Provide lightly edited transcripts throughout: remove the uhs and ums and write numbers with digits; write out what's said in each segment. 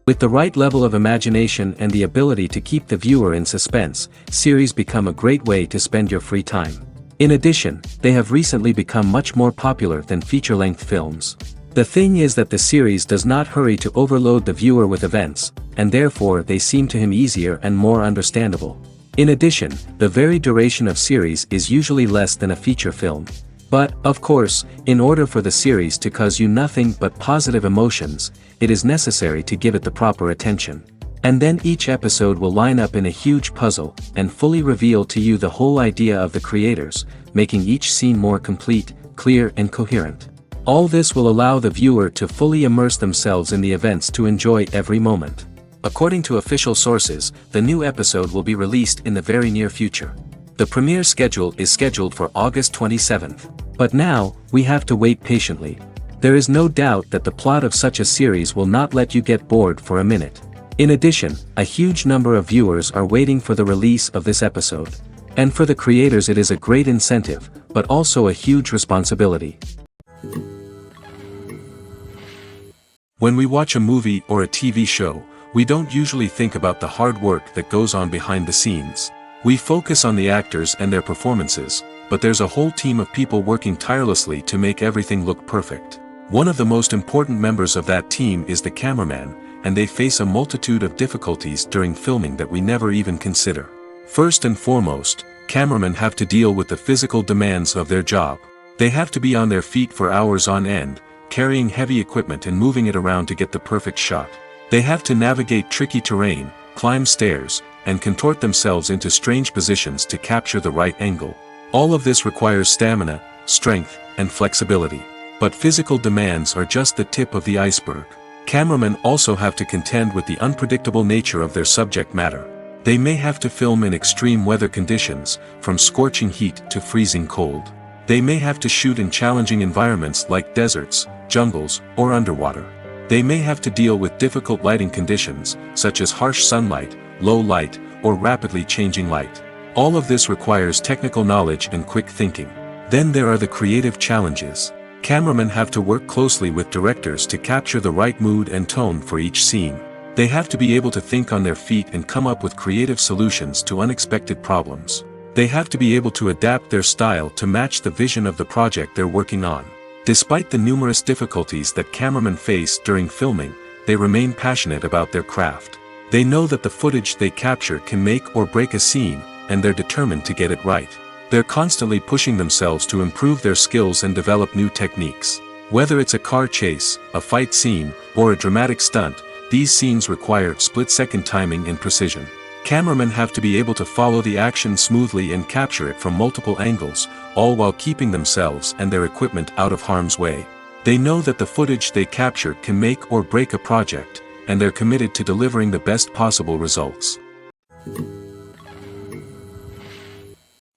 With the right level of imagination and the ability to keep the viewer in suspense, series become a great way to spend your free time. In addition, they have recently become much more popular than feature-length films. The thing is that the series does not hurry to overload the viewer with events, and therefore they seem to him easier and more understandable. In addition, the very duration of series is usually less than a feature film. But, of course, in order for the series to cause you nothing but positive emotions, it is necessary to give it the proper attention. And then each episode will line up in a huge puzzle, and fully reveal to you the whole idea of the creators, making each scene more complete, clear and coherent. All this will allow the viewer to fully immerse themselves in the events to enjoy every moment. According to official sources, the new episode will be released in the very near future. The premiere schedule is scheduled for August 27th. But now, we have to wait patiently. There is no doubt that the plot of such a series will not let you get bored for a minute. In addition, a huge number of viewers are waiting for the release of this episode. And for the creators it is a great incentive, but also a huge responsibility. When we watch a movie or a TV show, we don't usually think about the hard work that goes on behind the scenes. We focus on the actors and their performances, but there's a whole team of people working tirelessly to make everything look perfect. One of the most important members of that team is the cameraman, and they face a multitude of difficulties during filming that we never even consider. First and foremost, cameramen have to deal with the physical demands of their job. They have to be on their feet for hours on end, carrying heavy equipment and moving it around to get the perfect shot. They have to navigate tricky terrain, climb stairs, and contort themselves into strange positions to capture the right angle. All of this requires stamina, strength, and flexibility. But physical demands are just the tip of the iceberg. Cameramen also have to contend with the unpredictable nature of their subject matter. They may have to film in extreme weather conditions, from scorching heat to freezing cold. They may have to shoot in challenging environments like deserts, jungles, or underwater. They may have to deal with difficult lighting conditions, such as harsh sunlight, low light, or rapidly changing light. All of this requires technical knowledge and quick thinking. Then there are the creative challenges. Cameramen have to work closely with directors to capture the right mood and tone for each scene. They have to be able to think on their feet and come up with creative solutions to unexpected problems. They have to be able to adapt their style to match the vision of the project they're working on. Despite the numerous difficulties that cameramen face during filming, they remain passionate about their craft. They know that the footage they capture can make or break a scene, and they're determined to get it right. They're constantly pushing themselves to improve their skills and develop new techniques. Whether it's a car chase, a fight scene, or a dramatic stunt, these scenes require split-second timing and precision. Cameramen have to be able to follow the action smoothly and capture it from multiple angles, all while keeping themselves and their equipment out of harm's way. They know that the footage they capture can make or break a project, and they're committed to delivering the best possible results.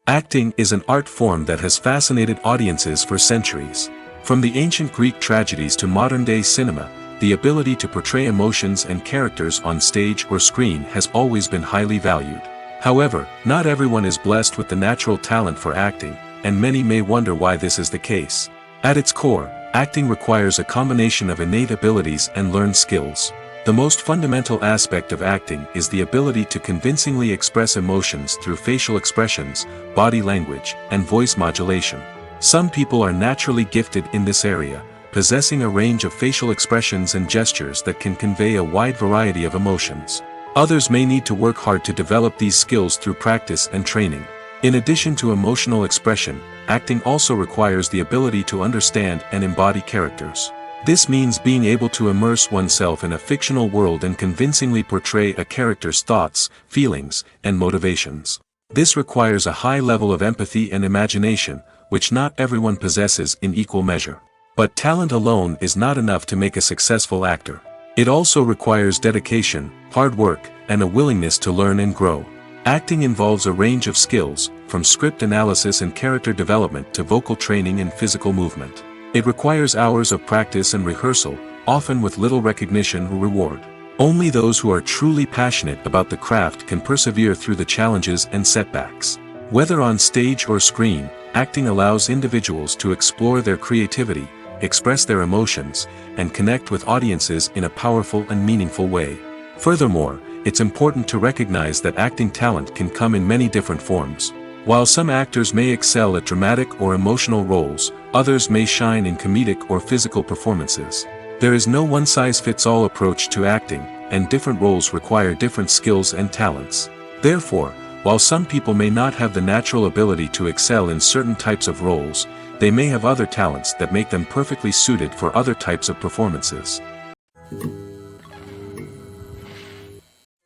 Acting is an art form that has fascinated audiences for centuries. From the ancient Greek tragedies to modern-day cinema, the ability to portray emotions and characters on stage or screen has always been highly valued. However, not everyone is blessed with the natural talent for acting, and many may wonder why this is the case. At its core, acting requires a combination of innate abilities and learned skills. The most fundamental aspect of acting is the ability to convincingly express emotions through facial expressions, body language, and voice modulation. Some people are naturally gifted in this area, possessing a range of facial expressions and gestures that can convey a wide variety of emotions. Others may need to work hard to develop these skills through practice and training. In addition to emotional expression, acting also requires the ability to understand and embody characters. This means being able to immerse oneself in a fictional world and convincingly portray a character's thoughts, feelings, and motivations. This requires a high level of empathy and imagination, which not everyone possesses in equal measure. But talent alone is not enough to make a successful actor. It also requires dedication, hard work, and a willingness to learn and grow. Acting involves a range of skills, from script analysis and character development to vocal training and physical movement. It requires hours of practice and rehearsal, often with little recognition or reward. Only those who are truly passionate about the craft can persevere through the challenges and setbacks. Whether on stage or screen, acting allows individuals to explore their creativity, express their emotions, and connect with audiences in a powerful and meaningful way. Furthermore, it's important to recognize that acting talent can come in many different forms. While some actors may excel at dramatic or emotional roles, others may shine in comedic or physical performances. There is no one-size-fits-all approach to acting, and different roles require different skills and talents. Therefore, while some people may not have the natural ability to excel in certain types of roles, they may have other talents that make them perfectly suited for other types of performances.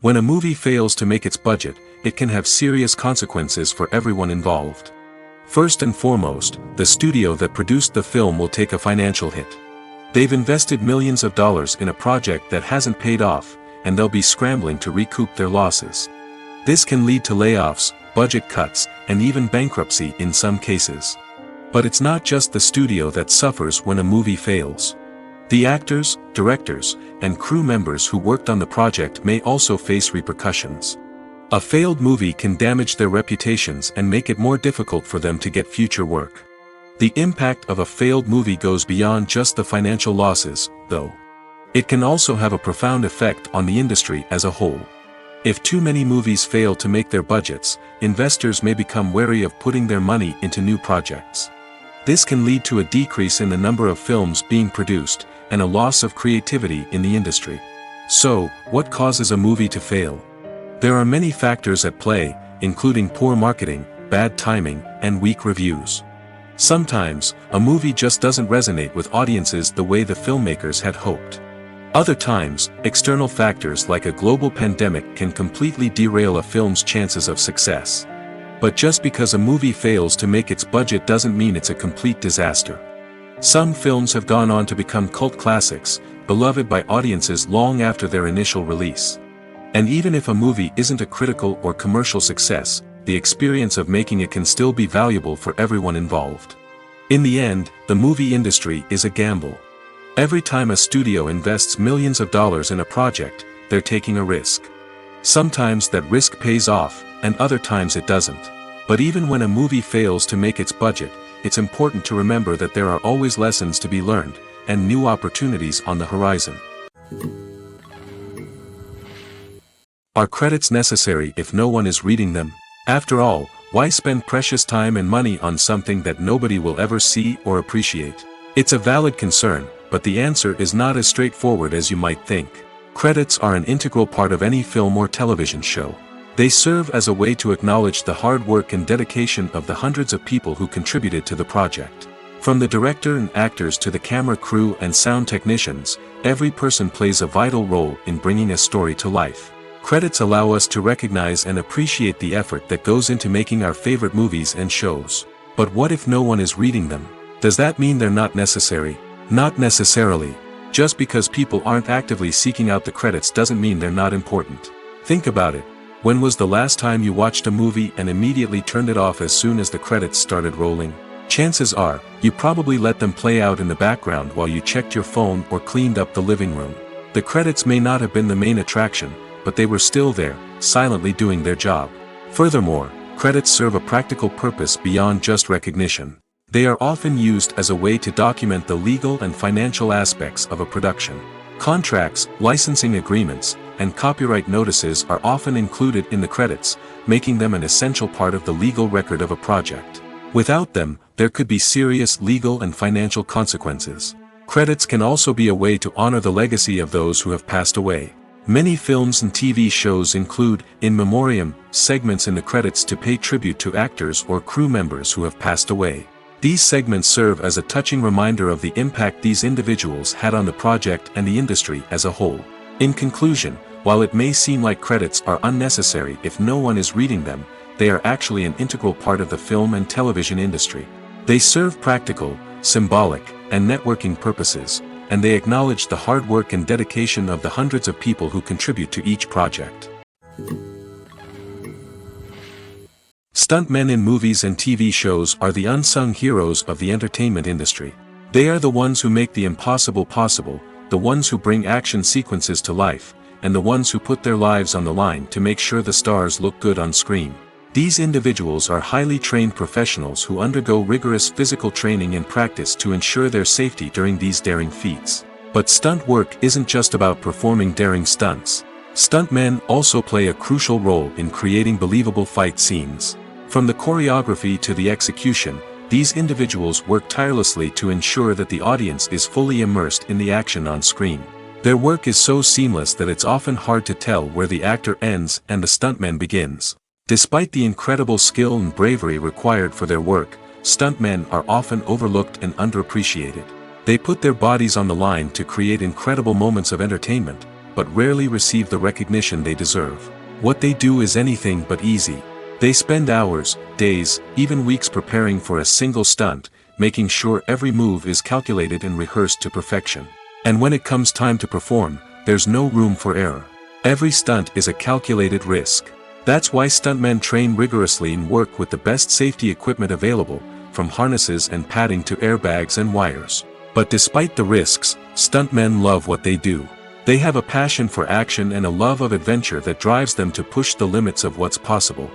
When a movie fails to make its budget, it can have serious consequences for everyone involved. First and foremost, the studio that produced the film will take a financial hit. They've invested millions of dollars in a project that hasn't paid off, and they'll be scrambling to recoup their losses. This can lead to layoffs, budget cuts, and even bankruptcy in some cases. But it's not just the studio that suffers when a movie fails. The actors, directors, and crew members who worked on the project may also face repercussions. A failed movie can damage their reputations and make it more difficult for them to get future work. The impact of a failed movie goes beyond just the financial losses, though. It can also have a profound effect on the industry as a whole. If too many movies fail to make their budgets, investors may become wary of putting their money into new projects. This can lead to a decrease in the number of films being produced, and a loss of creativity in the industry. So, what causes a movie to fail? There are many factors at play, including poor marketing, bad timing, and weak reviews. Sometimes, a movie just doesn't resonate with audiences the way the filmmakers had hoped. Other times, external factors like a global pandemic can completely derail a film's chances of success. But just because a movie fails to make its budget doesn't mean it's a complete disaster. Some films have gone on to become cult classics, beloved by audiences long after their initial release. And even if a movie isn't a critical or commercial success, the experience of making it can still be valuable for everyone involved. In the end, the movie industry is a gamble. Every time a studio invests millions of dollars in a project, they're taking a risk. Sometimes that risk pays off, and other times it doesn't. But even when a movie fails to make its budget, it's important to remember that there are always lessons to be learned, and new opportunities on the horizon. Are credits necessary if no one is reading them? After all, why spend precious time and money on something that nobody will ever see or appreciate? It's a valid concern, but the answer is not as straightforward as you might think. Credits are an integral part of any film or television show. They serve as a way to acknowledge the hard work and dedication of the hundreds of people who contributed to the project. From the director and actors to the camera crew and sound technicians, every person plays a vital role in bringing a story to life. Credits allow us to recognize and appreciate the effort that goes into making our favorite movies and shows. But what if no one is reading them? Does that mean they're not necessary? Not necessarily. Just because people aren't actively seeking out the credits doesn't mean they're not important. Think about it. When was the last time you watched a movie and immediately turned it off as soon as the credits started rolling? Chances are, you probably let them play out in the background while you checked your phone or cleaned up the living room. The credits may not have been the main attraction, but they were still there, silently doing their job. Furthermore, credits serve a practical purpose beyond just recognition. They are often used as a way to document the legal and financial aspects of a production. Contracts, licensing agreements, and copyright notices are often included in the credits, making them an essential part of the legal record of a project. Without them, there could be serious legal and financial consequences. Credits can also be a way to honor the legacy of those who have passed away. Many films and TV shows include, in memoriam, segments in the credits to pay tribute to actors or crew members who have passed away. These segments serve as a touching reminder of the impact these individuals had on the project and the industry as a whole. In conclusion, while it may seem like credits are unnecessary if no one is reading them, they are actually an integral part of the film and television industry. They serve practical, symbolic, and networking purposes, and they acknowledge the hard work and dedication of the hundreds of people who contribute to each project. Stuntmen in movies and TV shows are the unsung heroes of the entertainment industry. They are the ones who make the impossible possible, the ones who bring action sequences to life, and the ones who put their lives on the line to make sure the stars look good on screen. These individuals are highly trained professionals who undergo rigorous physical training and practice to ensure their safety during these daring feats. But stunt work isn't just about performing daring stunts. Stuntmen also play a crucial role in creating believable fight scenes. From the choreography to the execution, these individuals work tirelessly to ensure that the audience is fully immersed in the action on screen. Their work is so seamless that it's often hard to tell where the actor ends and the stuntman begins. Despite the incredible skill and bravery required for their work, stuntmen are often overlooked and underappreciated. They put their bodies on the line to create incredible moments of entertainment, but rarely receive the recognition they deserve. What they do is anything but easy. They spend hours, days, even weeks preparing for a single stunt, making sure every move is calculated and rehearsed to perfection. And when it comes time to perform, there's no room for error. Every stunt is a calculated risk. That's why stuntmen train rigorously and work with the best safety equipment available, from harnesses and padding to airbags and wires. But despite the risks, stuntmen love what they do. They have a passion for action and a love of adventure that drives them to push the limits of what's possible.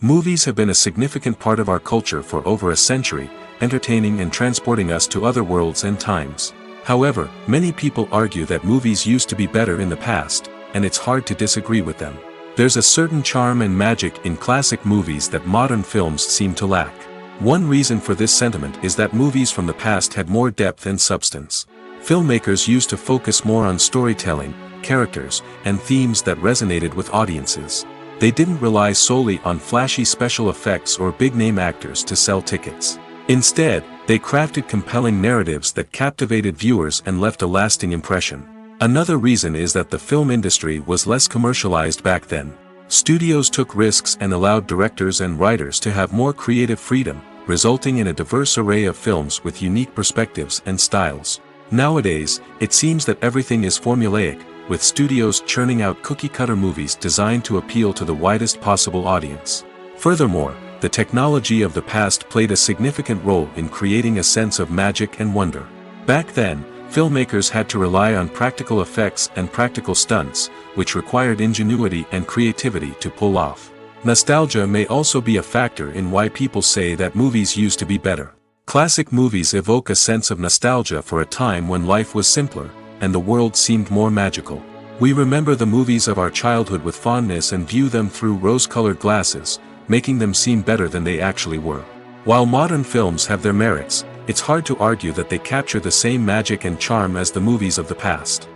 Movies have been a significant part of our culture for over a century, entertaining and transporting us to other worlds and times. However, many people argue that movies used to be better in the past, and it's hard to disagree with them. There's a certain charm and magic in classic movies that modern films seem to lack. One reason for this sentiment is that movies from the past had more depth and substance. Filmmakers used to focus more on storytelling, characters, and themes that resonated with audiences. They didn't rely solely on flashy special effects or big-name actors to sell tickets. Instead, they crafted compelling narratives that captivated viewers and left a lasting impression. Another reason is that the film industry was less commercialized back then. Studios took risks and allowed directors and writers to have more creative freedom, resulting in a diverse array of films with unique perspectives and styles. Nowadays, it seems that everything is formulaic, with studios churning out cookie-cutter movies designed to appeal to the widest possible audience. Furthermore, the technology of the past played a significant role in creating a sense of magic and wonder. Back then, filmmakers had to rely on practical effects and practical stunts, which required ingenuity and creativity to pull off. Nostalgia may also be a factor in why people say that movies used to be better. Classic movies evoke a sense of nostalgia for a time when life was simpler, and the world seemed more magical. We remember the movies of our childhood with fondness and view them through rose-colored glasses, making them seem better than they actually were. While modern films have their merits, it's hard to argue that they capture the same magic and charm as the movies of the past.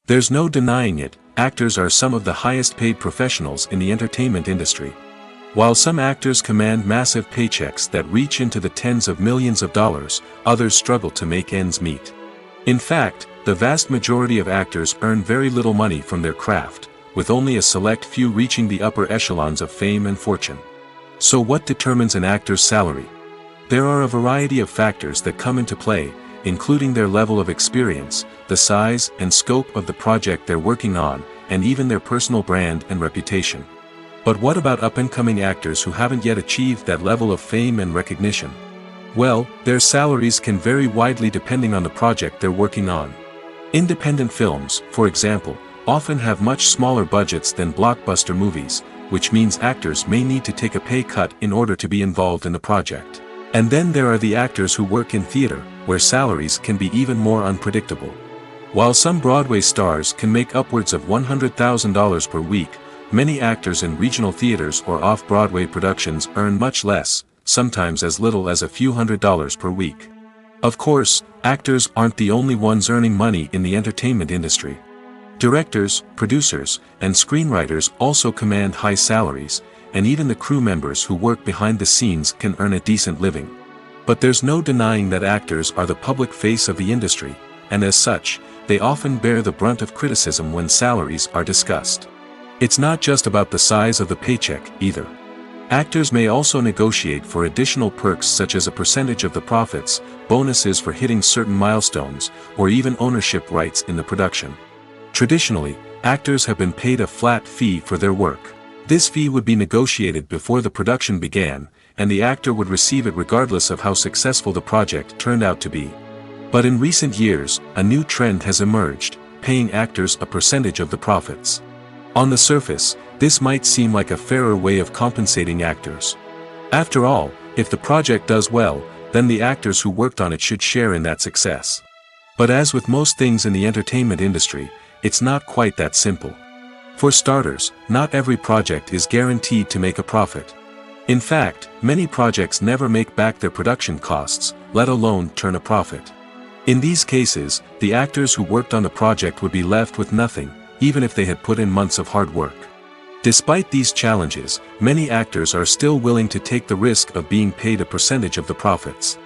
There's no denying it, actors are some of the highest paid professionals in the entertainment industry. While some actors command massive paychecks that reach into the tens of millions of dollars, others struggle to make ends meet. In fact, the vast majority of actors earn very little money from their craft, with only a select few reaching the upper echelons of fame and fortune. So what determines an actor's salary? There are a variety of factors that come into play, including their level of experience, the size and scope of the project they're working on, and even their personal brand and reputation. But what about up-and-coming actors who haven't yet achieved that level of fame and recognition? Well, their salaries can vary widely depending on the project they're working on. Independent films, for example, often have much smaller budgets than blockbuster movies, which means actors may need to take a pay cut in order to be involved in the project. And then there are the actors who work in theater, where salaries can be even more unpredictable. While some Broadway stars can make upwards of $100,000 per week, many actors in regional theaters or off-Broadway productions earn much less, sometimes as little as a few $100s per week. Of course, actors aren't the only ones earning money in the entertainment industry. Directors, producers, and screenwriters also command high salaries, and even the crew members who work behind the scenes can earn a decent living. But there's no denying that actors are the public face of the industry, and as such, they often bear the brunt of criticism when salaries are discussed. It's not just about the size of the paycheck, either. Actors may also negotiate for additional perks such as a percentage of the profits, bonuses for hitting certain milestones, or even ownership rights in the production. Traditionally, actors have been paid a flat fee for their work. This fee would be negotiated before the production began, and the actor would receive it regardless of how successful the project turned out to be. But in recent years, a new trend has emerged. paying actors a percentage of the profits. On the surface, this might seem like a fairer way of compensating actors. After all, if the project does well, then the actors who worked on it should share in that success. But as with most things in the entertainment industry, it's not quite that simple. For starters, not every project is guaranteed to make a profit. In fact, many projects never make back their production costs, let alone turn a profit. In these cases, the actors who worked on the project would be left with nothing, even if they had put in months of hard work. Despite these challenges, many actors are still willing to take the risk of being paid a percentage of the profits.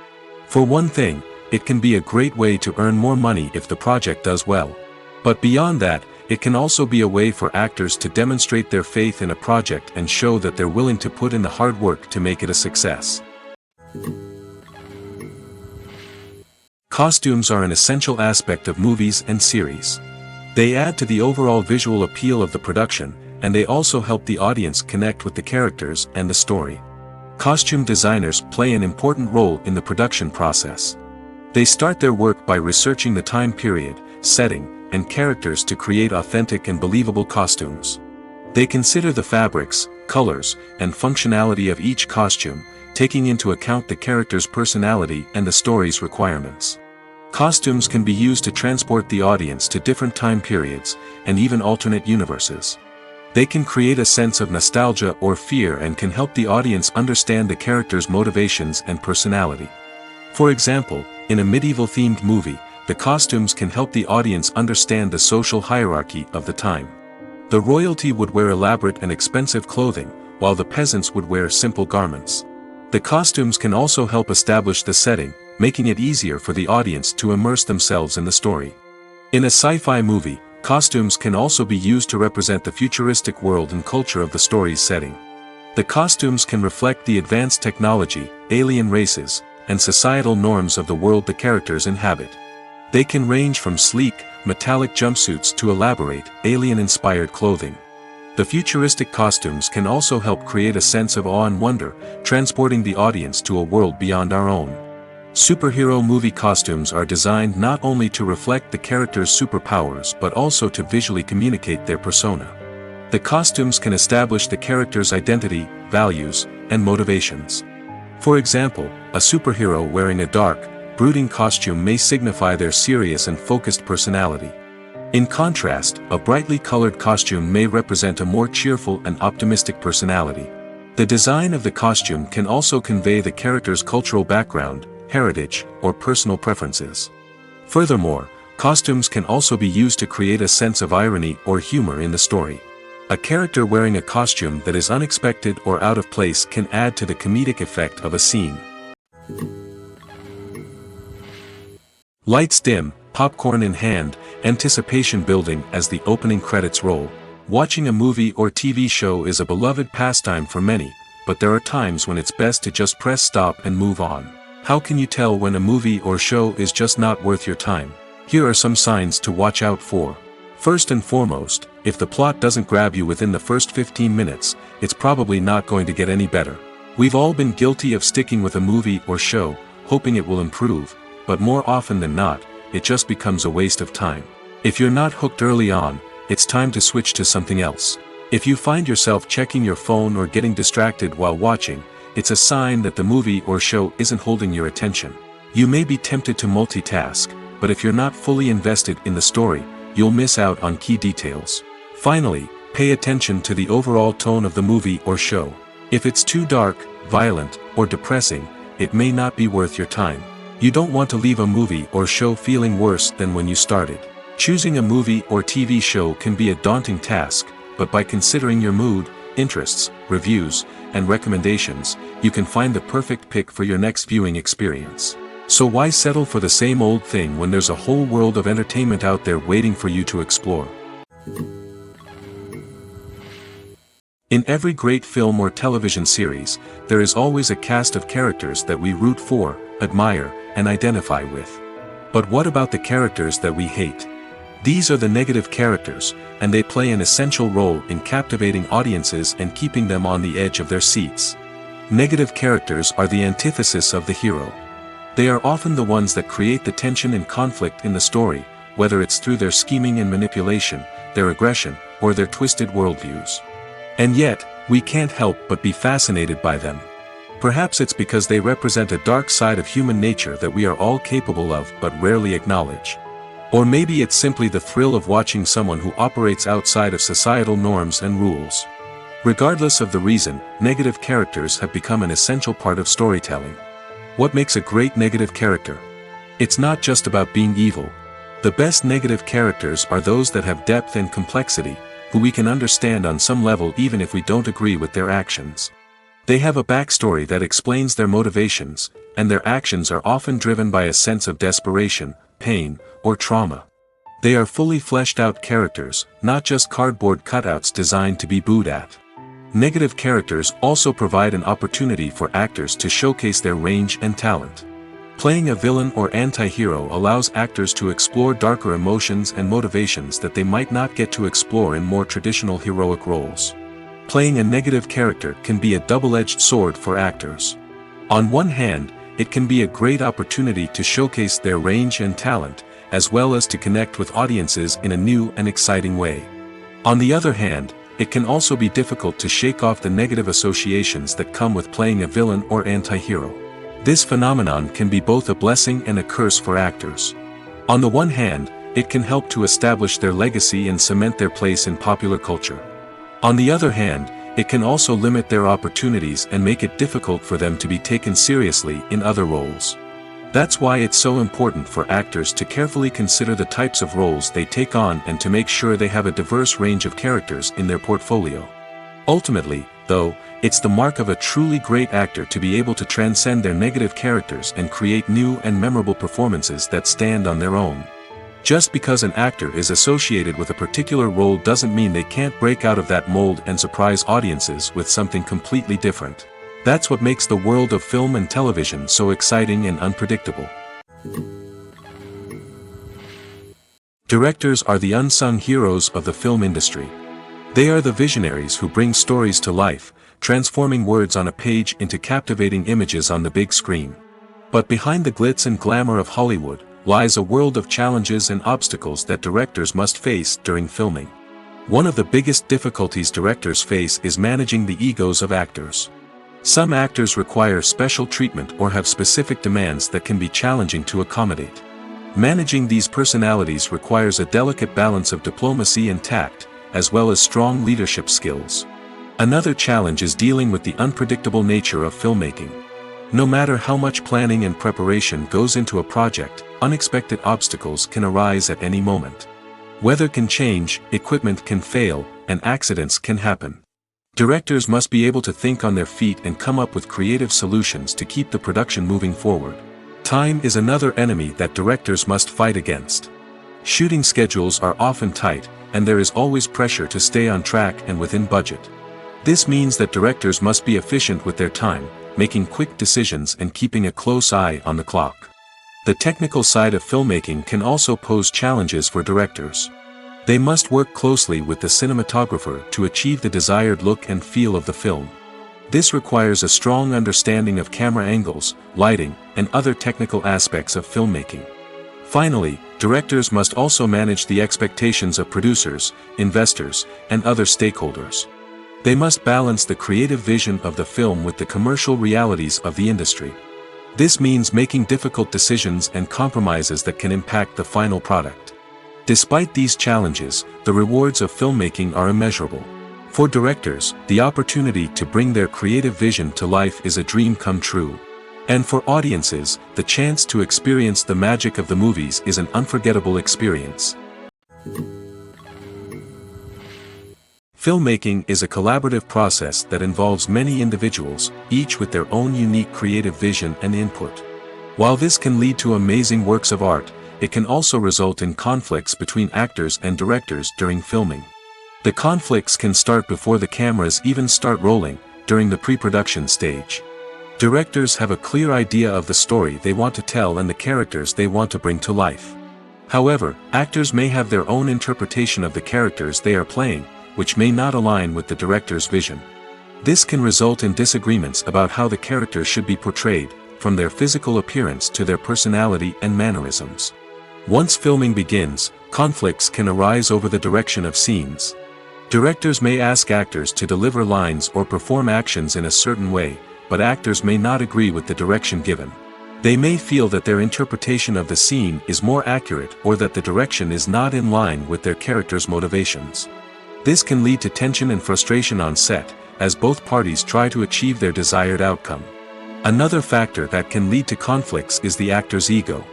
For one thing, it can be a great way to earn more money if the project does well. But beyond that, it can also be a way for actors to demonstrate their faith in a project and show that they're willing to put in the hard work to make it a success. Costumes are an essential aspect of movies and series. They add to the overall visual appeal of the production, and they also help the audience connect with the characters and the story. Costume designers play an important role in the production process. They start their work by researching the time period, setting, and characters to create authentic and believable costumes. They consider the fabrics, colors, and functionality of each costume, taking into account the character's personality and the story's requirements. Costumes can be used to transport the audience to different time periods, and even alternate universes. They can create a sense of nostalgia or fear and can help the audience understand the character's motivations and personality. For example, in a medieval-themed movie, the costumes can help the audience understand the social hierarchy of the time. The royalty would wear elaborate and expensive clothing, while the peasants would wear simple garments. The costumes can also help establish the setting, making it easier for the audience to immerse themselves in the story. In a sci-fi movie, costumes can also be used to represent the futuristic world and culture of the story's setting. The costumes can reflect the advanced technology, alien races, and societal norms of the world the characters inhabit. They can range from sleek, metallic jumpsuits to elaborate, alien-inspired clothing. The futuristic costumes can also help create a sense of awe and wonder, transporting the audience to a world beyond our own. Superhero movie costumes are designed not only to reflect the character's superpowers but also to visually communicate their persona. The costumes can establish the character's identity, values, and motivations. For example, a superhero wearing a dark, brooding costume may signify their serious and focused personality. In contrast, a brightly colored costume may represent a more cheerful and optimistic personality. The design of the costume can also convey the character's cultural background, heritage, or personal preferences. Furthermore, costumes can also be used to create a sense of irony or humor in the story. A character wearing a costume that is unexpected or out of place can add to the comedic effect of a scene. Lights dim, popcorn in hand, anticipation building as the opening credits roll. Watching a movie or TV show is a beloved pastime for many, but there are times when it's best to just press stop and move on. How can you tell when a movie or show is just not worth your time? Here are some signs to watch out for. First and foremost, if the plot doesn't grab you within the first 15 minutes, it's probably not going to get any better. We've all been guilty of sticking with a movie or show, hoping it will improve, but more often than not, it just becomes a waste of time. If you're not hooked early on, it's time to switch to something else. If you find yourself checking your phone or getting distracted while watching, it's a sign that the movie or show isn't holding your attention. You may be tempted to multitask, but if you're not fully invested in the story, you'll miss out on key details. Finally, pay attention to the overall tone of the movie or show. If it's too dark, violent, or depressing, it may not be worth your time. You don't want to leave a movie or show feeling worse than when you started. Choosing a movie or TV show can be a daunting task, but by considering your mood, interests, reviews, and recommendations, you can find the perfect pick for your next viewing experience. So why settle for the same old thing when there's a whole world of entertainment out there waiting for you to explore? In every great film or television series, there is always a cast of characters that we root for, admire, and identify with. But what about the characters that we hate? These are the negative characters, and they play an essential role in captivating audiences and keeping them on the edge of their seats. Negative characters are the antithesis of the hero. They are often the ones that create the tension and conflict in the story, whether it's through their scheming and manipulation, their aggression, or their twisted worldviews. And yet, we can't help but be fascinated by them. Perhaps it's because they represent a dark side of human nature that we are all capable of but rarely acknowledge. Or maybe it's simply the thrill of watching someone who operates outside of societal norms and rules. Regardless of the reason, negative characters have become an essential part of storytelling. What makes a great negative character? It's not just about being evil. The best negative characters are those that have depth and complexity, who we can understand on some level even if we don't agree with their actions. They have a backstory that explains their motivations, and their actions are often driven by a sense of desperation, pain, or trauma. They are fully fleshed out characters, not just cardboard cutouts designed to be booed at. Negative characters also provide an opportunity for actors to showcase their range and talent. Playing a villain or anti-hero allows actors to explore darker emotions and motivations that they might not get to explore in more traditional heroic roles. Playing a negative character can be a double-edged sword for actors. On one hand, it can be a great opportunity to showcase their range and talent, as well as to connect with audiences in a new and exciting way. On the other hand, it can also be difficult to shake off the negative associations that come with playing a villain or anti-hero. This phenomenon can be both a blessing and a curse for actors. On the one hand, it can help to establish their legacy and cement their place in popular culture. On the other hand, it can also limit their opportunities and make it difficult for them to be taken seriously in other roles. That's why it's so important for actors to carefully consider the types of roles they take on and to make sure they have a diverse range of characters in their portfolio. Ultimately, though, it's the mark of a truly great actor to be able to transcend their negative characters and create new and memorable performances that stand on their own. Just because an actor is associated with a particular role doesn't mean they can't break out of that mold and surprise audiences with something completely different. That's what makes the world of film and television so exciting and unpredictable. Directors are the unsung heroes of the film industry. They are the visionaries who bring stories to life, transforming words on a page into captivating images on the big screen. But behind the glitz and glamour of Hollywood lies a world of challenges and obstacles that directors must face during filming. One of the biggest difficulties directors face is managing the egos of actors. Some actors require special treatment or have specific demands that can be challenging to accommodate. Managing these personalities requires a delicate balance of diplomacy and tact, as well as strong leadership skills. Another challenge is dealing with the unpredictable nature of filmmaking. No matter how much planning and preparation goes into a project, unexpected obstacles can arise at any moment. Weather can change, equipment can fail, and accidents can happen. Directors must be able to think on their feet and come up with creative solutions to keep the production moving forward. Time is another enemy that directors must fight against. Shooting schedules are often tight, and there is always pressure to stay on track and within budget. This means that directors must be efficient with their time, making quick decisions and keeping a close eye on the clock. The technical side of filmmaking can also pose challenges for directors. They must work closely with the cinematographer to achieve the desired look and feel of the film. This requires a strong understanding of camera angles, lighting, and other technical aspects of filmmaking. Finally, directors must also manage the expectations of producers, investors, and other stakeholders. They must balance the creative vision of the film with the commercial realities of the industry. This means making difficult decisions and compromises that can impact the final product. Despite these challenges, the rewards of filmmaking are immeasurable. For directors, the opportunity to bring their creative vision to life is a dream come true. And for audiences, the chance to experience the magic of the movies is an unforgettable experience. Filmmaking is a collaborative process that involves many individuals, each with their own unique creative vision and input. While this can lead to amazing works of art, it can also result in conflicts between actors and directors during filming. The conflicts can start before the cameras even start rolling, during the pre-production stage. Directors have a clear idea of the story they want to tell and the characters they want to bring to life. However, actors may have their own interpretation of the characters they are playing, which may not align with the director's vision. This can result in disagreements about how the characters should be portrayed, from their physical appearance to their personality and mannerisms. Once filming begins, conflicts can arise over the direction of scenes. Directors may ask actors to deliver lines or perform actions in a certain way, but actors may not agree with the direction given. They may feel that their interpretation of the scene is more accurate or that the direction is not in line with their character's motivations. This can lead to tension and frustration on set, as both parties try to achieve their desired outcome. Another factor that can lead to conflicts is the actor's ego.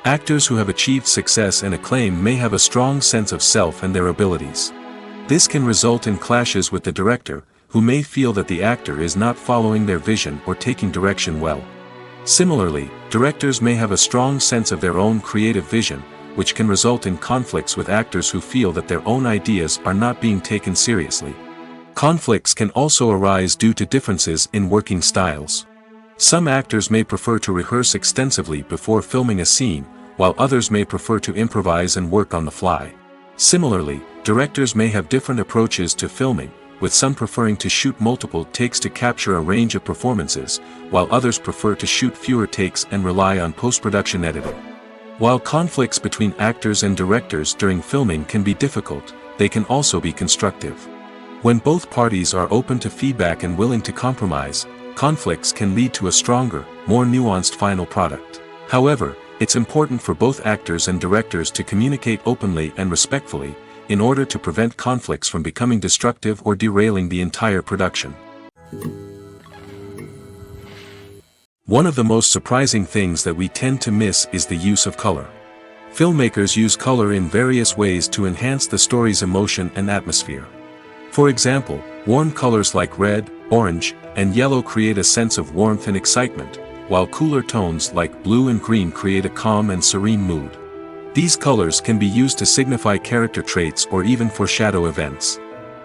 Actors who have achieved success and acclaim may have a strong sense of self and their abilities. This can result in clashes with the director, who may feel that the actor is not following their vision or taking direction well. Similarly, directors may have a strong sense of their own creative vision, which can result in conflicts with actors who feel that their own ideas are not being taken seriously. Conflicts can also arise due to differences in working styles. Some actors may prefer to rehearse extensively before filming a scene, while others may prefer to improvise and work on the fly. Similarly, directors may have different approaches to filming, with some preferring to shoot multiple takes to capture a range of performances, while others prefer to shoot fewer takes and rely on post-production editing. While conflicts between actors and directors during filming can be difficult, they can also be constructive. When both parties are open to feedback and willing to compromise, conflicts can lead to a stronger, more nuanced final product. However, it's important for both actors and directors to communicate openly and respectfully, in order to prevent conflicts from becoming destructive or derailing the entire production. One of the most surprising things that we tend to miss is the use of color. Filmmakers use color in various ways to enhance the story's emotion and atmosphere. For example, warm colors like red, orange, and yellow create a sense of warmth and excitement, while cooler tones like blue and green create a calm and serene mood. These colors can be used to signify character traits or even foreshadow events.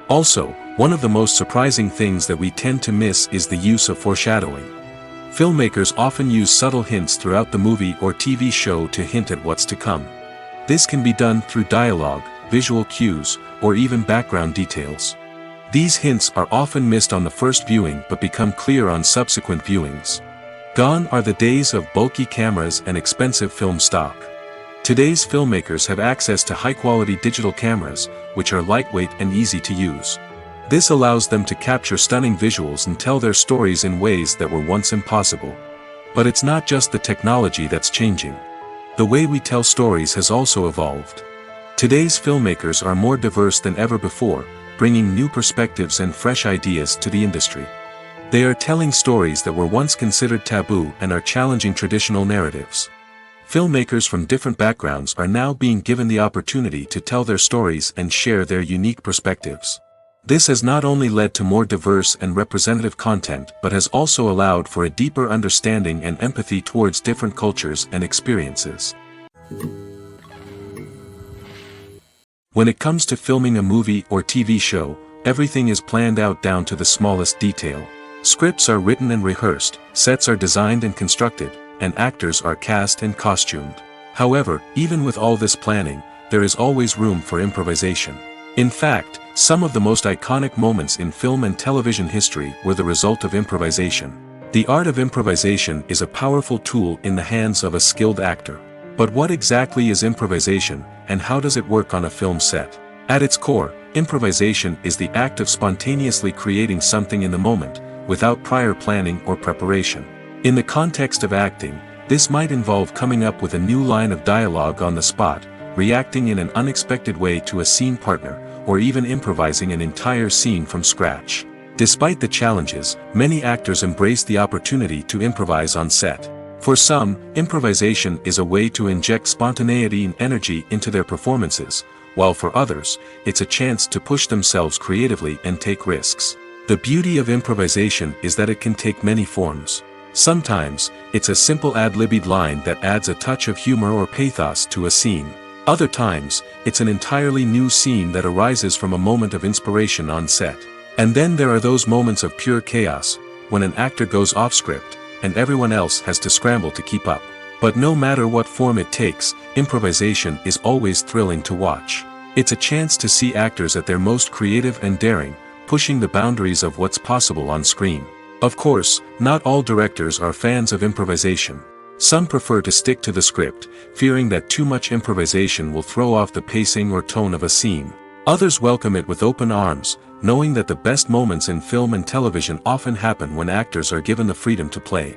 Also, one of the most surprising things that we tend to miss is the use of foreshadowing. Filmmakers often use subtle hints throughout the movie or TV show to hint at what's to come. This can be done through dialogue, visual cues, or even background details. These hints are often missed on the first viewing but become clear on subsequent viewings. Gone are the days of bulky cameras and expensive film stock. Today's filmmakers have access to high-quality digital cameras, which are lightweight and easy to use. This allows them to capture stunning visuals and tell their stories in ways that were once impossible. But it's not just the technology that's changing. The way we tell stories has also evolved. Today's filmmakers are more diverse than ever before, bringing new perspectives and fresh ideas to the industry. They are telling stories that were once considered taboo and are challenging traditional narratives. Filmmakers from different backgrounds are now being given the opportunity to tell their stories and share their unique perspectives. This has not only led to more diverse and representative content but has also allowed for a deeper understanding and empathy towards different cultures and experiences. When it comes to filming a movie or TV show, everything is planned out down to the smallest detail. Scripts are written and rehearsed, sets are designed and constructed, and actors are cast and costumed. However, even with all this planning, there is always room for improvisation. In fact, some of the most iconic moments in film and television history were the result of improvisation. The art of improvisation is a powerful tool in the hands of a skilled actor. But what exactly is improvisation, and how does it work on a film set? At its core, improvisation is the act of spontaneously creating something in the moment, without prior planning or preparation. In the context of acting, this might involve coming up with a new line of dialogue on the spot, reacting in an unexpected way to a scene partner, or even improvising an entire scene from scratch. Despite the challenges, many actors embrace the opportunity to improvise on set. For some, improvisation is a way to inject spontaneity and energy into their performances, while for others, it's a chance to push themselves creatively and take risks. The beauty of improvisation is that it can take many forms. Sometimes, it's a simple ad-libbed line that adds a touch of humor or pathos to a scene. Other times, it's an entirely new scene that arises from a moment of inspiration on set. And then there are those moments of pure chaos, when an actor goes off script, and everyone else has to scramble to keep up. But no matter what form it takes, improvisation is always thrilling to watch. It's a chance to see actors at their most creative and daring, pushing the boundaries of what's possible on screen. Of course, not all directors are fans of improvisation. Some prefer to stick to the script, fearing that too much improvisation will throw off the pacing or tone of a scene. Others welcome it with open arms, knowing that the best moments in film and television often happen when actors are given the freedom to play.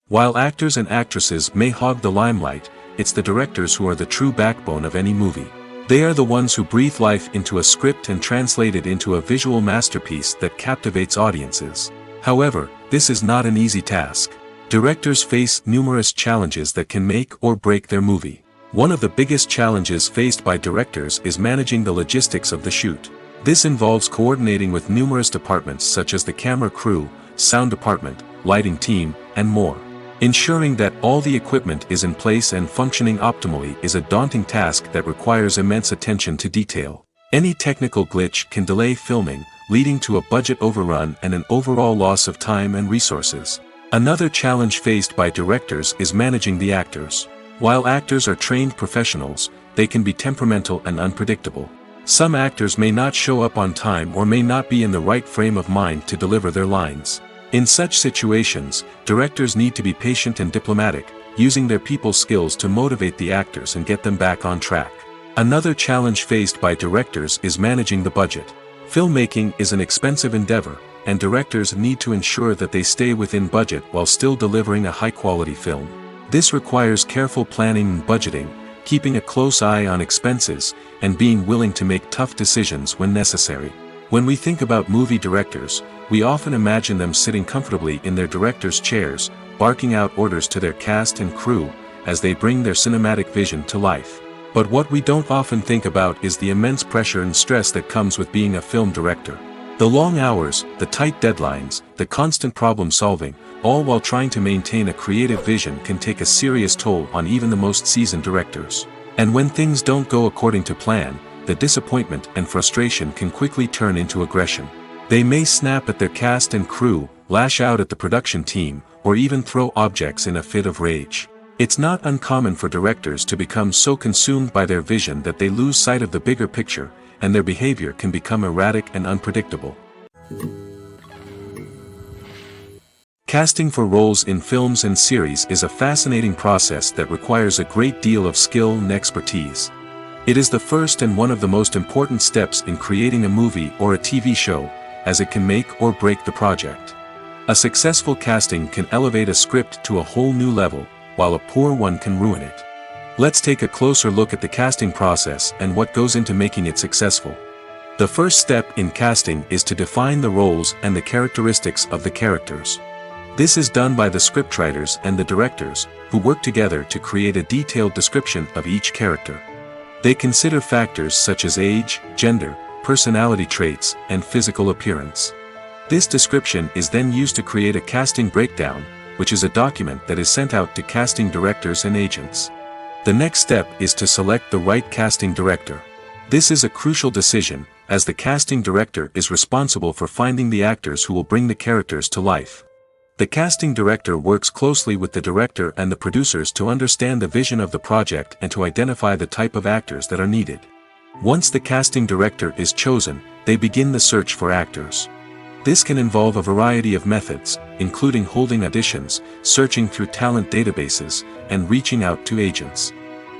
While actors and actresses may hog the limelight, it's the directors who are the true backbone of any movie. They are the ones who breathe life into a script and translate it into a visual masterpiece that captivates audiences. However, this is not an easy task. Directors face numerous challenges that can make or break their movie. One of the biggest challenges faced by directors is managing the logistics of the shoot. This involves coordinating with numerous departments such as the camera crew, sound department, lighting team, and more. Ensuring that all the equipment is in place and functioning optimally is a daunting task that requires immense attention to detail. Any technical glitch can delay filming, leading to a budget overrun and an overall loss of time and resources. Another challenge faced by directors is managing the actors. While actors are trained professionals, they can be temperamental and unpredictable. Some actors may not show up on time or may not be in the right frame of mind to deliver their lines. In such situations, directors need to be patient and diplomatic, using their people skills to motivate the actors and get them back on track. Another challenge faced by directors is managing the budget. Filmmaking is an expensive endeavor, and directors need to ensure that they stay within budget while still delivering a high-quality film. This requires careful planning and budgeting, keeping a close eye on expenses, and being willing to make tough decisions when necessary. When we think about movie directors, we often imagine them sitting comfortably in their director's chairs, barking out orders to their cast and crew, as they bring their cinematic vision to life. But what we don't often think about is the immense pressure and stress that comes with being a film director. The long hours, the tight deadlines, the constant problem solving, all while trying to maintain a creative vision can take a serious toll on even the most seasoned directors. And when things don't go according to plan, the disappointment and frustration can quickly turn into aggression. They may snap at their cast and crew, lash out at the production team, or even throw objects in a fit of rage. It's not uncommon for directors to become so consumed by their vision that they lose sight of the bigger picture, and their behavior can become erratic and unpredictable. Casting for roles in films and series is a fascinating process that requires a great deal of skill and expertise. It is the first and one of the most important steps in creating a movie or a TV show, as it can make or break the project. A successful casting can elevate a script to a whole new level, while a poor one can ruin it. Let's take a closer look at the casting process and what goes into making it successful. The first step in casting is to define the roles and the characteristics of the characters. This is done by the scriptwriters and the directors, who work together to create a detailed description of each character. They consider factors such as age, gender, personality traits, and physical appearance. This description is then used to create a casting breakdown, which is a document that is sent out to casting directors and agents. The next step is to select the right casting director. This is a crucial decision, as the casting director is responsible for finding the actors who will bring the characters to life. The casting director works closely with the director and the producers to understand the vision of the project and to identify the type of actors that are needed. Once the casting director is chosen, they begin the search for actors. This can involve a variety of methods, including holding auditions, searching through talent databases, and reaching out to agents.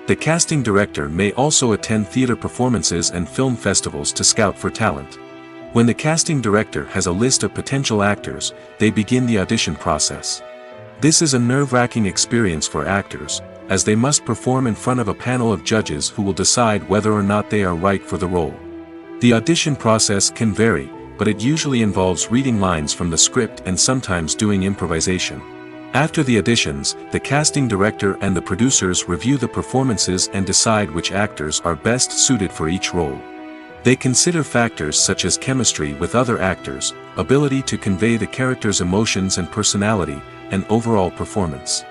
The casting director may also attend theater performances and film festivals to scout for talent. When the casting director has a list of potential actors, they begin the audition process. This is a nerve-wracking experience for actors, as they must perform in front of a panel of judges who will decide whether or not they are right for the role. The audition process can vary, but it usually involves reading lines from the script and sometimes doing improvisation. After the auditions, the casting director and the producers review the performances and decide which actors are best suited for each role. They consider factors such as chemistry with other actors, ability to convey the character's emotions and personality, and overall performance.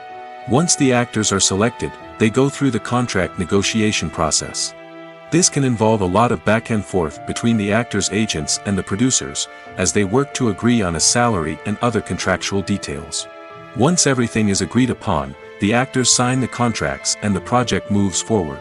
Once the actors are selected, they go through the contract negotiation process. This can involve a lot of back and forth between the actors' agents and the producers, as they work to agree on a salary and other contractual details. Once everything is agreed upon, the actors sign the contracts and the project moves forward.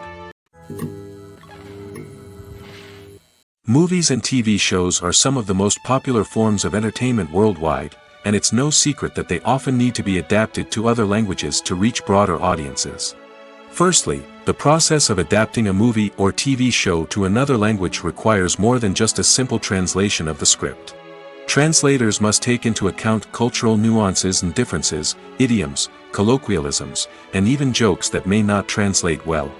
Movies and TV shows are some of the most popular forms of entertainment worldwide, and it's no secret that they often need to be adapted to other languages to reach broader audiences. Firstly, the process of adapting a movie or TV show to another language requires more than just a simple translation of the script. Translators must take into account cultural nuances and differences, idioms, colloquialisms, and even jokes that may not translate well.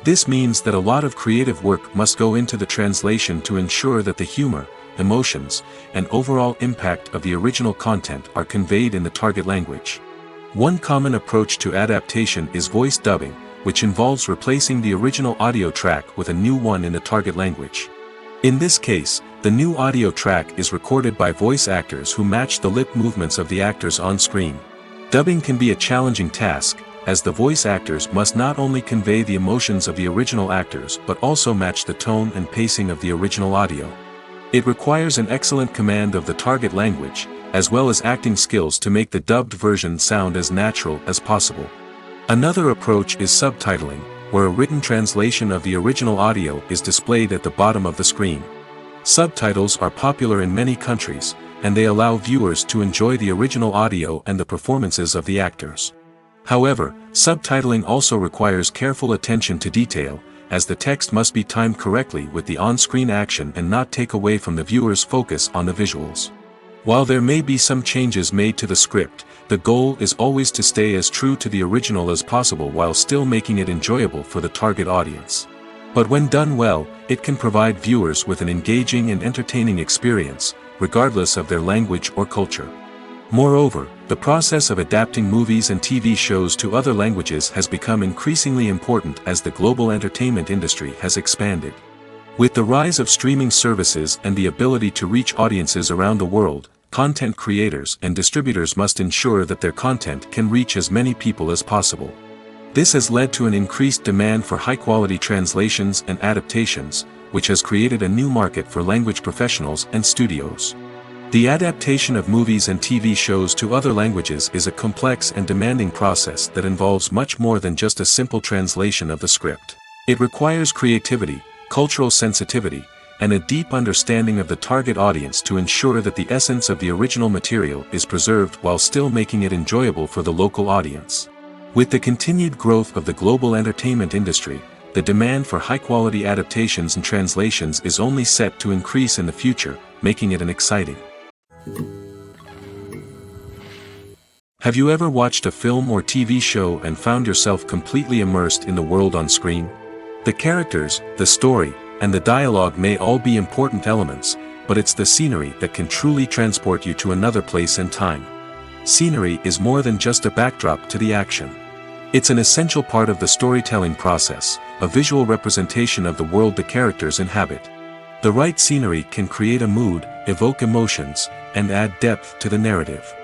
This means that a lot of creative work must go into the translation to ensure that the humor, emotions, and overall impact of the original content are conveyed in the target language. One common approach to adaptation is voice dubbing, which involves replacing the original audio track with a new one in the target language. In this case, the new audio track is recorded by voice actors who match the lip movements of the actors on screen. Dubbing can be a challenging task, as the voice actors must not only convey the emotions of the original actors but also match the tone and pacing of the original audio. It requires an excellent command of the target language, as well as acting skills to make the dubbed version sound as natural as possible. Another approach is subtitling, where a written translation of the original audio is displayed at the bottom of the screen. Subtitles are popular in many countries, and they allow viewers to enjoy the original audio and the performances of the actors. However, subtitling also requires careful attention to detail, as the text must be timed correctly with the on-screen action and not take away from the viewer's focus on the visuals. While there may be some changes made to the script, the goal is always to stay as true to the original as possible while still making it enjoyable for the target audience. But when done well, it can provide viewers with an engaging and entertaining experience, regardless of their language or culture. Moreover, the process of adapting movies and TV shows to other languages has become increasingly important as the global entertainment industry has expanded. With the rise of streaming services and the ability to reach audiences around the world, content creators and distributors must ensure that their content can reach as many people as possible. This has led to an increased demand for high-quality translations and adaptations, which has created a new market for language professionals and studios. The adaptation of movies and TV shows to other languages is a complex and demanding process that involves much more than just a simple translation of the script. It requires creativity, cultural sensitivity, and a deep understanding of the target audience to ensure that the essence of the original material is preserved while still making it enjoyable for the local audience. With the continued growth of the global entertainment industry, the demand for high-quality adaptations and translations is only set to increase in the future, making it an exciting. Have you ever watched a film or TV show and found yourself completely immersed in the world on screen? The characters, the story, and the dialogue may all be important elements, but it's the scenery that can truly transport you to another place and time. Scenery is more than just a backdrop to the action. It's an essential part of the storytelling process, a visual representation of the world the characters inhabit. The right scenery can create a mood, evoke emotions, and add depth to the narrative.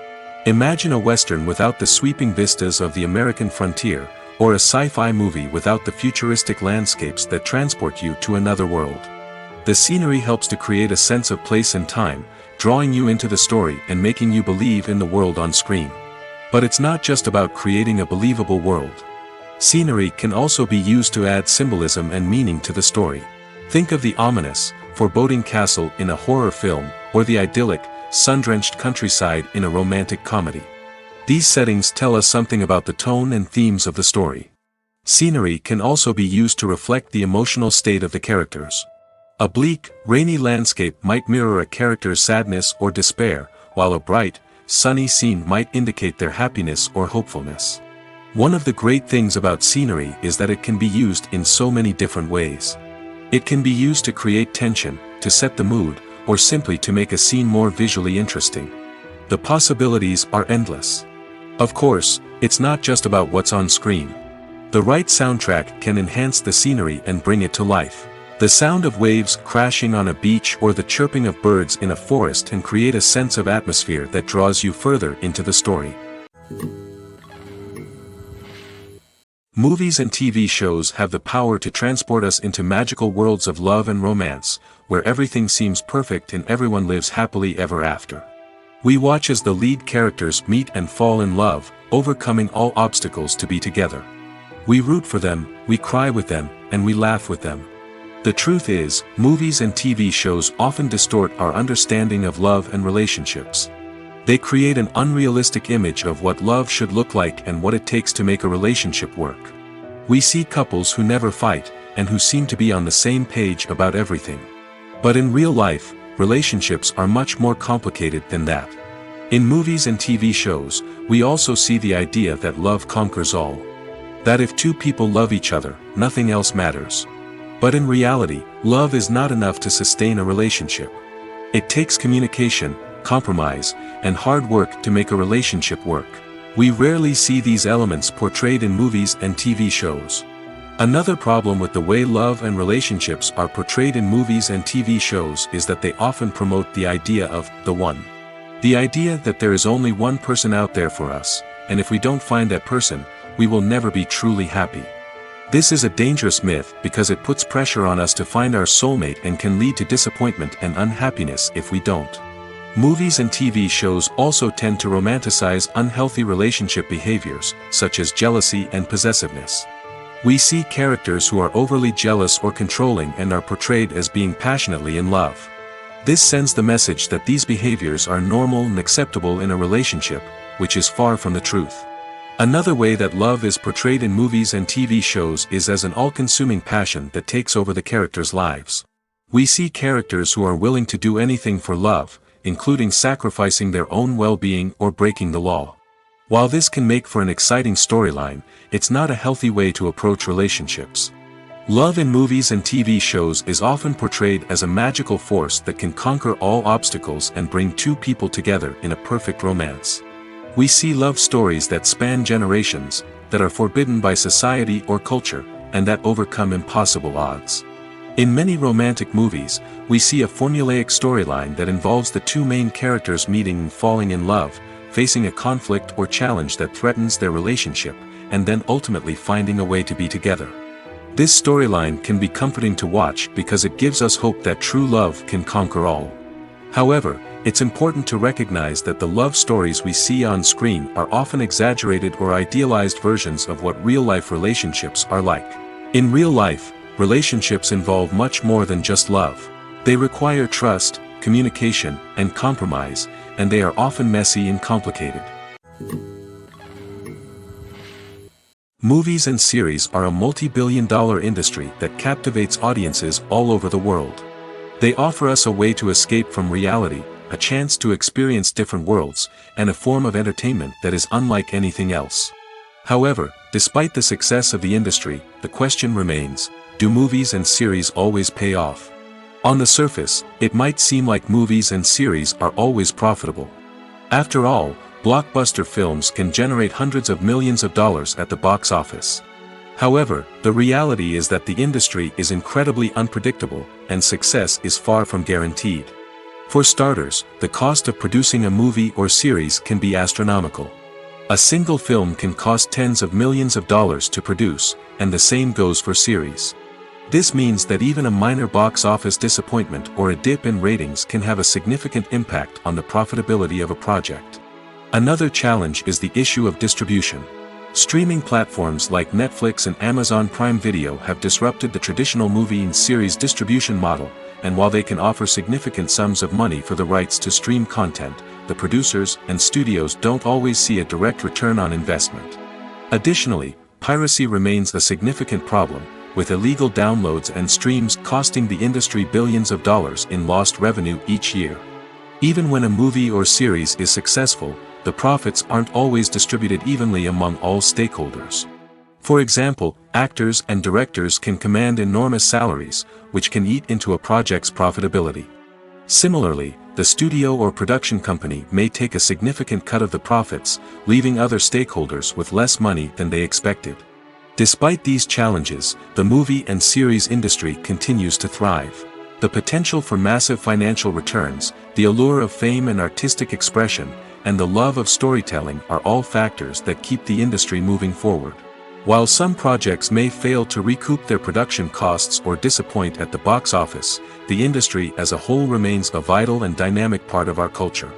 Imagine a Western without the sweeping vistas of the American frontier, or a sci-fi movie without the futuristic landscapes that transport you to another world. The scenery helps to create a sense of place and time, drawing you into the story and making you believe in the world on screen. But it's not just about creating a believable world. Scenery can also be used to add symbolism and meaning to the story. Think of the ominous, foreboding castle in a horror film, or the idyllic, sun-drenched countryside in a romantic comedy. These settings tell us something about the tone and themes of the story. Scenery can also be used to reflect the emotional state of the characters. A bleak, rainy landscape might mirror a character's sadness or despair, while a bright, sunny scene might indicate their happiness or hopefulness. One of the great things about scenery is that it can be used in so many different ways. It can be used to create tension, to set the mood, or simply to make a scene more visually interesting. The possibilities are endless. Of course, it's not just about what's on screen. The right soundtrack can enhance the scenery and bring it to life. The sound of waves crashing on a beach or the chirping of birds in a forest can create a sense of atmosphere that draws you further into the story. Movies and TV shows have the power to transport us into magical worlds of love and romance, where everything seems perfect and everyone lives happily ever after. We watch as the lead characters meet and fall in love, overcoming all obstacles to be together. We root for them, we cry with them, and we laugh with them. The truth is, movies and TV shows often distort our understanding of love and relationships. They create an unrealistic image of what love should look like and what it takes to make a relationship work. We see couples who never fight, and who seem to be on the same page about everything. But in real life, relationships are much more complicated than that. In movies and TV shows, we also see the idea that love conquers all. That if two people love each other, nothing else matters. But in reality, love is not enough to sustain a relationship. It takes communication, compromise, and hard work to make a relationship work. We rarely see these elements portrayed in movies and TV shows. Another problem with the way love and relationships are portrayed in movies and TV shows is that they often promote the idea of the one. The idea that there is only one person out there for us, and if we don't find that person, we will never be truly happy. This is a dangerous myth because it puts pressure on us to find our soulmate and can lead to disappointment and unhappiness if we don't. Movies and TV shows also tend to romanticize unhealthy relationship behaviors, such as jealousy and possessiveness. We see characters who are overly jealous or controlling and are portrayed as being passionately in love. This sends the message that these behaviors are normal and acceptable in a relationship, which is far from the truth. Another way that love is portrayed in movies and TV shows is as an all-consuming passion that takes over the characters' lives. We see characters who are willing to do anything for love, including sacrificing their own well-being or breaking the law. While this can make for an exciting storyline, it's not a healthy way to approach relationships. Love in movies and TV shows is often portrayed as a magical force that can conquer all obstacles and bring two people together in a perfect romance. We see love stories that span generations, that are forbidden by society or culture, and that overcome impossible odds. In many romantic movies, we see a formulaic storyline that involves the two main characters meeting and falling in love, facing a conflict or challenge that threatens their relationship, and then ultimately finding a way to be together. This storyline can be comforting to watch because it gives us hope that true love can conquer all. However, it's important to recognize that the love stories we see on screen are often exaggerated or idealized versions of what real-life relationships are like. In real life, relationships involve much more than just love. They require trust, communication, and compromise, and they are often messy and complicated. Movies and series are a multi-billion-dollar industry that captivates audiences all over the world. They offer us a way to escape from reality, a chance to experience different worlds, and a form of entertainment that is unlike anything else. However, despite the success of the industry, the question remains, do movies and series always pay off? On the surface, it might seem like movies and series are always profitable. After all, blockbuster films can generate hundreds of millions of dollars at the box office. However, the reality is that the industry is incredibly unpredictable, and success is far from guaranteed. For starters, the cost of producing a movie or series can be astronomical. A single film can cost tens of millions of dollars to produce, and the same goes for series. This means that even a minor box office disappointment or a dip in ratings can have a significant impact on the profitability of a project. Another challenge is the issue of distribution. Streaming platforms like Netflix and Amazon Prime Video have disrupted the traditional movie and series distribution model, and while they can offer significant sums of money for the rights to stream content, the producers and studios don't always see a direct return on investment. Additionally, piracy remains a significant problem, with illegal downloads and streams costing the industry billions of dollars in lost revenue each year. Even when a movie or series is successful, the profits aren't always distributed evenly among all stakeholders. For example, actors and directors can command enormous salaries, which can eat into a project's profitability. Similarly, the studio or production company may take a significant cut of the profits, leaving other stakeholders with less money than they expected. Despite these challenges, the movie and series industry continues to thrive. The potential for massive financial returns, the allure of fame and artistic expression, and the love of storytelling are all factors that keep the industry moving forward. While some projects may fail to recoup their production costs or disappoint at the box office, the industry as a whole remains a vital and dynamic part of our culture.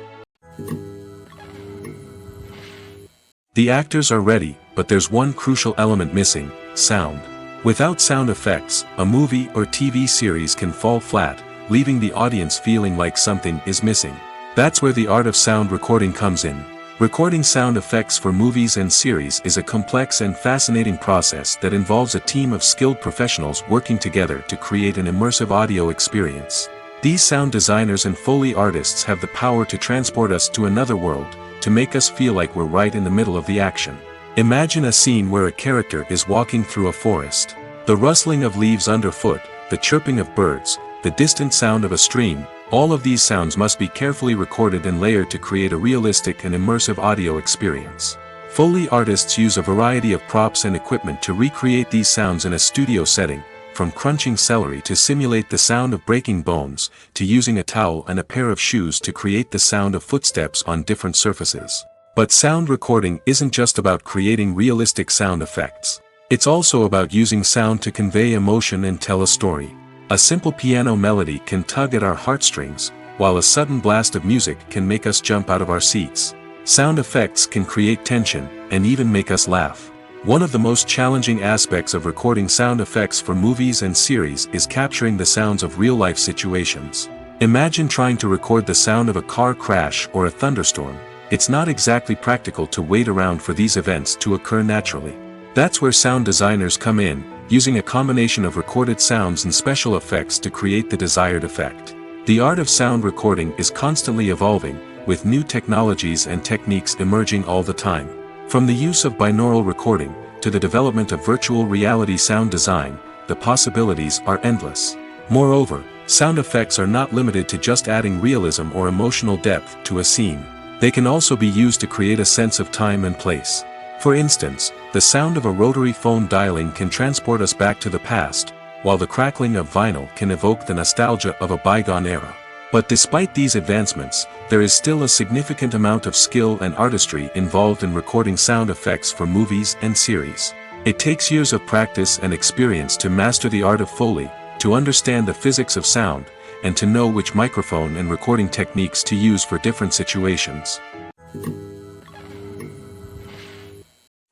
The actors are ready, but there's one crucial element missing: sound. Without sound effects, a movie or TV series can fall flat, leaving the audience feeling like something is missing. That's where the art of sound recording comes in. Recording sound effects for movies and series is a complex and fascinating process that involves a team of skilled professionals working together to create an immersive audio experience. These sound designers and Foley artists have the power to transport us to another world, to make us feel like we're right in the middle of the action. Imagine a scene where a character is walking through a forest. The rustling of leaves underfoot, the chirping of birds, the distant sound of a stream, all of these sounds must be carefully recorded and layered to create a realistic and immersive audio experience. Foley artists use a variety of props and equipment to recreate these sounds in a studio setting, from crunching celery to simulate the sound of breaking bones, to using a towel and a pair of shoes to create the sound of footsteps on different surfaces. But sound recording isn't just about creating realistic sound effects. It's also about using sound to convey emotion and tell a story. A simple piano melody can tug at our heartstrings, while a sudden blast of music can make us jump out of our seats. Sound effects can create tension, and even make us laugh. One of the most challenging aspects of recording sound effects for movies and series is capturing the sounds of real-life situations. Imagine trying to record the sound of a car crash or a thunderstorm. It's not exactly practical to wait around for these events to occur naturally. That's where sound designers come in, using a combination of recorded sounds and special effects to create the desired effect. The art of sound recording is constantly evolving, with new technologies and techniques emerging all the time. From the use of binaural recording, to the development of virtual reality sound design, the possibilities are endless. Moreover, sound effects are not limited to just adding realism or emotional depth to a scene. They can also be used to create a sense of time and place. For instance, the sound of a rotary phone dialing can transport us back to the past, while the crackling of vinyl can evoke the nostalgia of a bygone era. But despite these advancements, there is still a significant amount of skill and artistry involved in recording sound effects for movies and series. It takes years of practice and experience to master the art of Foley, to understand the physics of sound, and to know which microphone and recording techniques to use for different situations.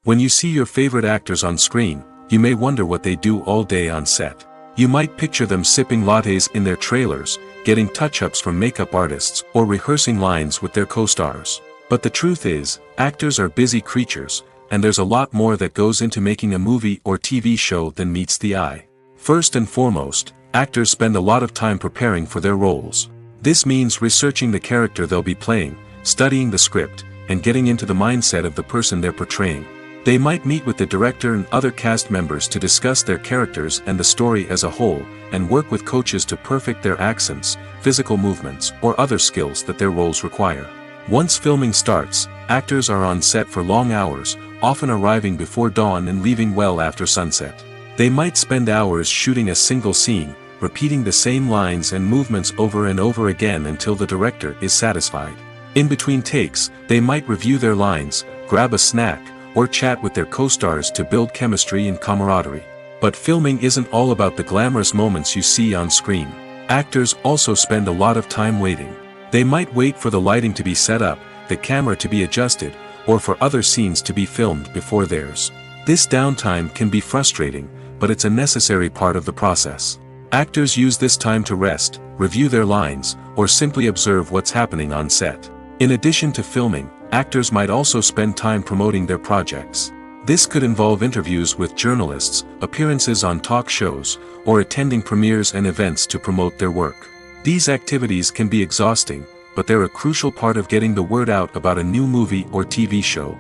When you see your favorite actors on screen, you may wonder what they do all day on set. You might picture them sipping lattes in their trailers, getting touch-ups from makeup artists, or rehearsing lines with their co-stars. But the truth is, actors are busy creatures, and there's a lot more that goes into making a movie or TV show than meets the eye. First and foremost, actors spend a lot of time preparing for their roles. This means researching the character they'll be playing, studying the script, and getting into the mindset of the person they're portraying. They might meet with the director and other cast members to discuss their characters and the story as a whole, and work with coaches to perfect their accents, physical movements, or other skills that their roles require. Once filming starts, actors are on set for long hours, often arriving before dawn and leaving well after sunset. They might spend hours shooting a single scene, repeating the same lines and movements over and over again until the director is satisfied. In between takes, they might review their lines, grab a snack, or chat with their co-stars to build chemistry and camaraderie. But filming isn't all about the glamorous moments you see on screen. Actors also spend a lot of time waiting. They might wait for the lighting to be set up, the camera to be adjusted, or for other scenes to be filmed before theirs. This downtime can be frustrating, but it's a necessary part of the process. Actors use this time to rest, review their lines, or simply observe what's happening on set. In addition to filming, actors might also spend time promoting their projects. This could involve interviews with journalists, appearances on talk shows, or attending premieres and events to promote their work. These activities can be exhausting, but they're a crucial part of getting the word out about a new movie or TV show.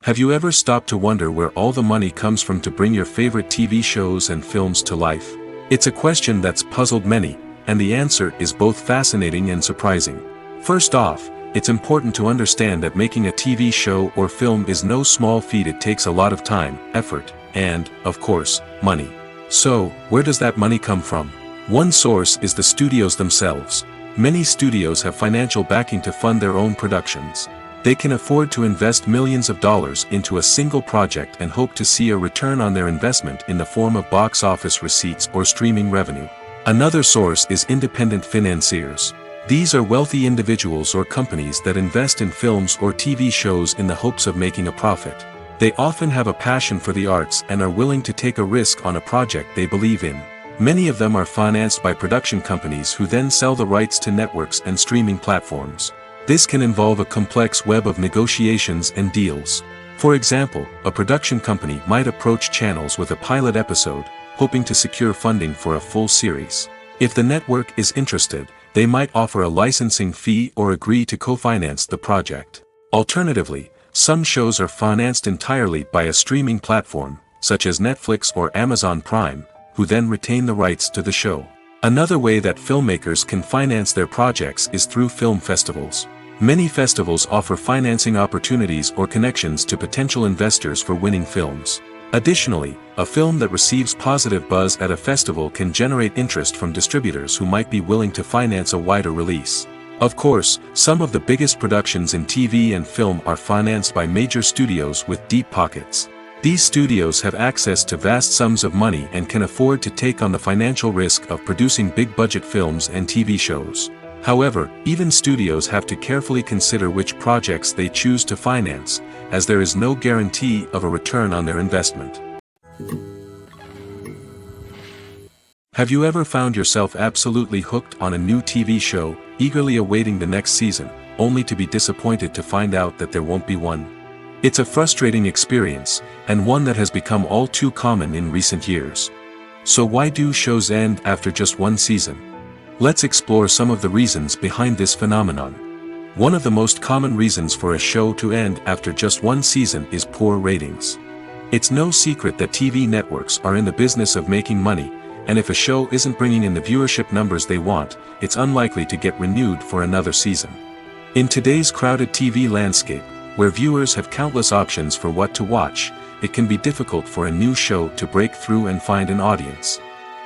Have you ever stopped to wonder where all the money comes from to bring your favorite TV shows and films to life? It's a question that's puzzled many, and the answer is both fascinating and surprising. First off, it's important to understand that making a TV show or film is no small feat. It takes a lot of time, effort, and, of course, money. So, where does that money come from? One source is the studios themselves. Many studios have financial backing to fund their own productions. They can afford to invest millions of dollars into a single project and hope to see a return on their investment in the form of box office receipts or streaming revenue. Another source is independent financiers. These are wealthy individuals or companies that invest in films or TV shows in the hopes of making a profit. They often have a passion for the arts and are willing to take a risk on a project they believe in. Many of them are financed by production companies who then sell the rights to networks and streaming platforms. This can involve a complex web of negotiations and deals. For example, a production company might approach channels with a pilot episode, hoping to secure funding for a full series. If the network is interested, they might offer a licensing fee or agree to co-finance the project. Alternatively, some shows are financed entirely by a streaming platform, such as Netflix or Amazon Prime, who then retain the rights to the show. Another way that filmmakers can finance their projects is through film festivals. Many festivals offer financing opportunities or connections to potential investors for winning films. Additionally, a film that receives positive buzz at a festival can generate interest from distributors who might be willing to finance a wider release. Of course, some of the biggest productions in TV and film are financed by major studios with deep pockets. These studios have access to vast sums of money and can afford to take on the financial risk of producing big-budget films and TV shows. However, even studios have to carefully consider which projects they choose to finance, as there is no guarantee of a return on their investment. Have you ever found yourself absolutely hooked on a new TV show, eagerly awaiting the next season, only to be disappointed to find out that there won't be one? It's a frustrating experience, and one that has become all too common in recent years. So why do shows end after just one season? Let's explore some of the reasons behind this phenomenon. One of the most common reasons for a show to end after just one season is poor ratings. It's no secret that TV networks are in the business of making money, and if a show isn't bringing in the viewership numbers they want, it's unlikely to get renewed for another season. In today's crowded TV landscape, where viewers have countless options for what to watch, it can be difficult for a new show to break through and find an audience.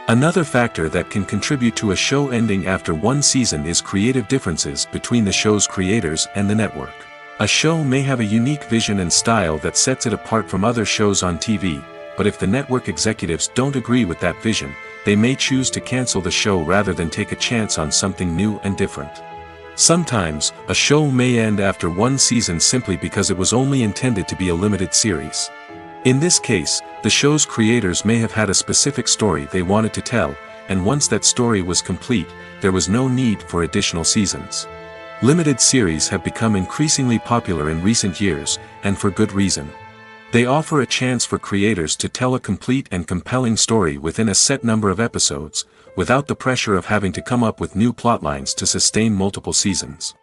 Another factor that can contribute to a show ending after one season is creative differences between the show's creators and the network. A show may have a unique vision and style that sets it apart from other shows on TV, but if the network executives don't agree with that vision, they may choose to cancel the show rather than take a chance on something new and different. Sometimes, a show may end after one season simply because it was only intended to be a limited series. In this case, the show's creators may have had a specific story they wanted to tell, and once that story was complete, there was no need for additional seasons. Limited series have become increasingly popular in recent years, and for good reason. They offer a chance for creators to tell a complete and compelling story within a set number of episodes, without the pressure of having to come up with new plotlines to sustain multiple seasons.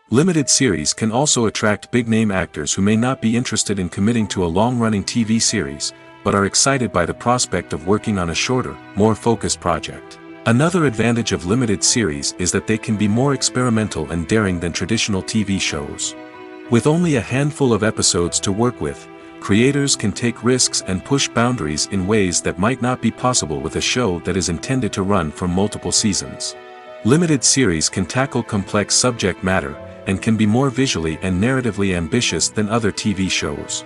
Limited series can also attract big-name actors who may not be interested in committing to a long-running TV series, but are excited by the prospect of working on a shorter, more focused project. Another advantage of limited series is that they can be more experimental and daring than traditional TV shows. With only a handful of episodes to work with, creators can take risks and push boundaries in ways that might not be possible with a show that is intended to run for multiple seasons. Limited series can tackle complex subject matter, and can be more visually and narratively ambitious than other TV shows.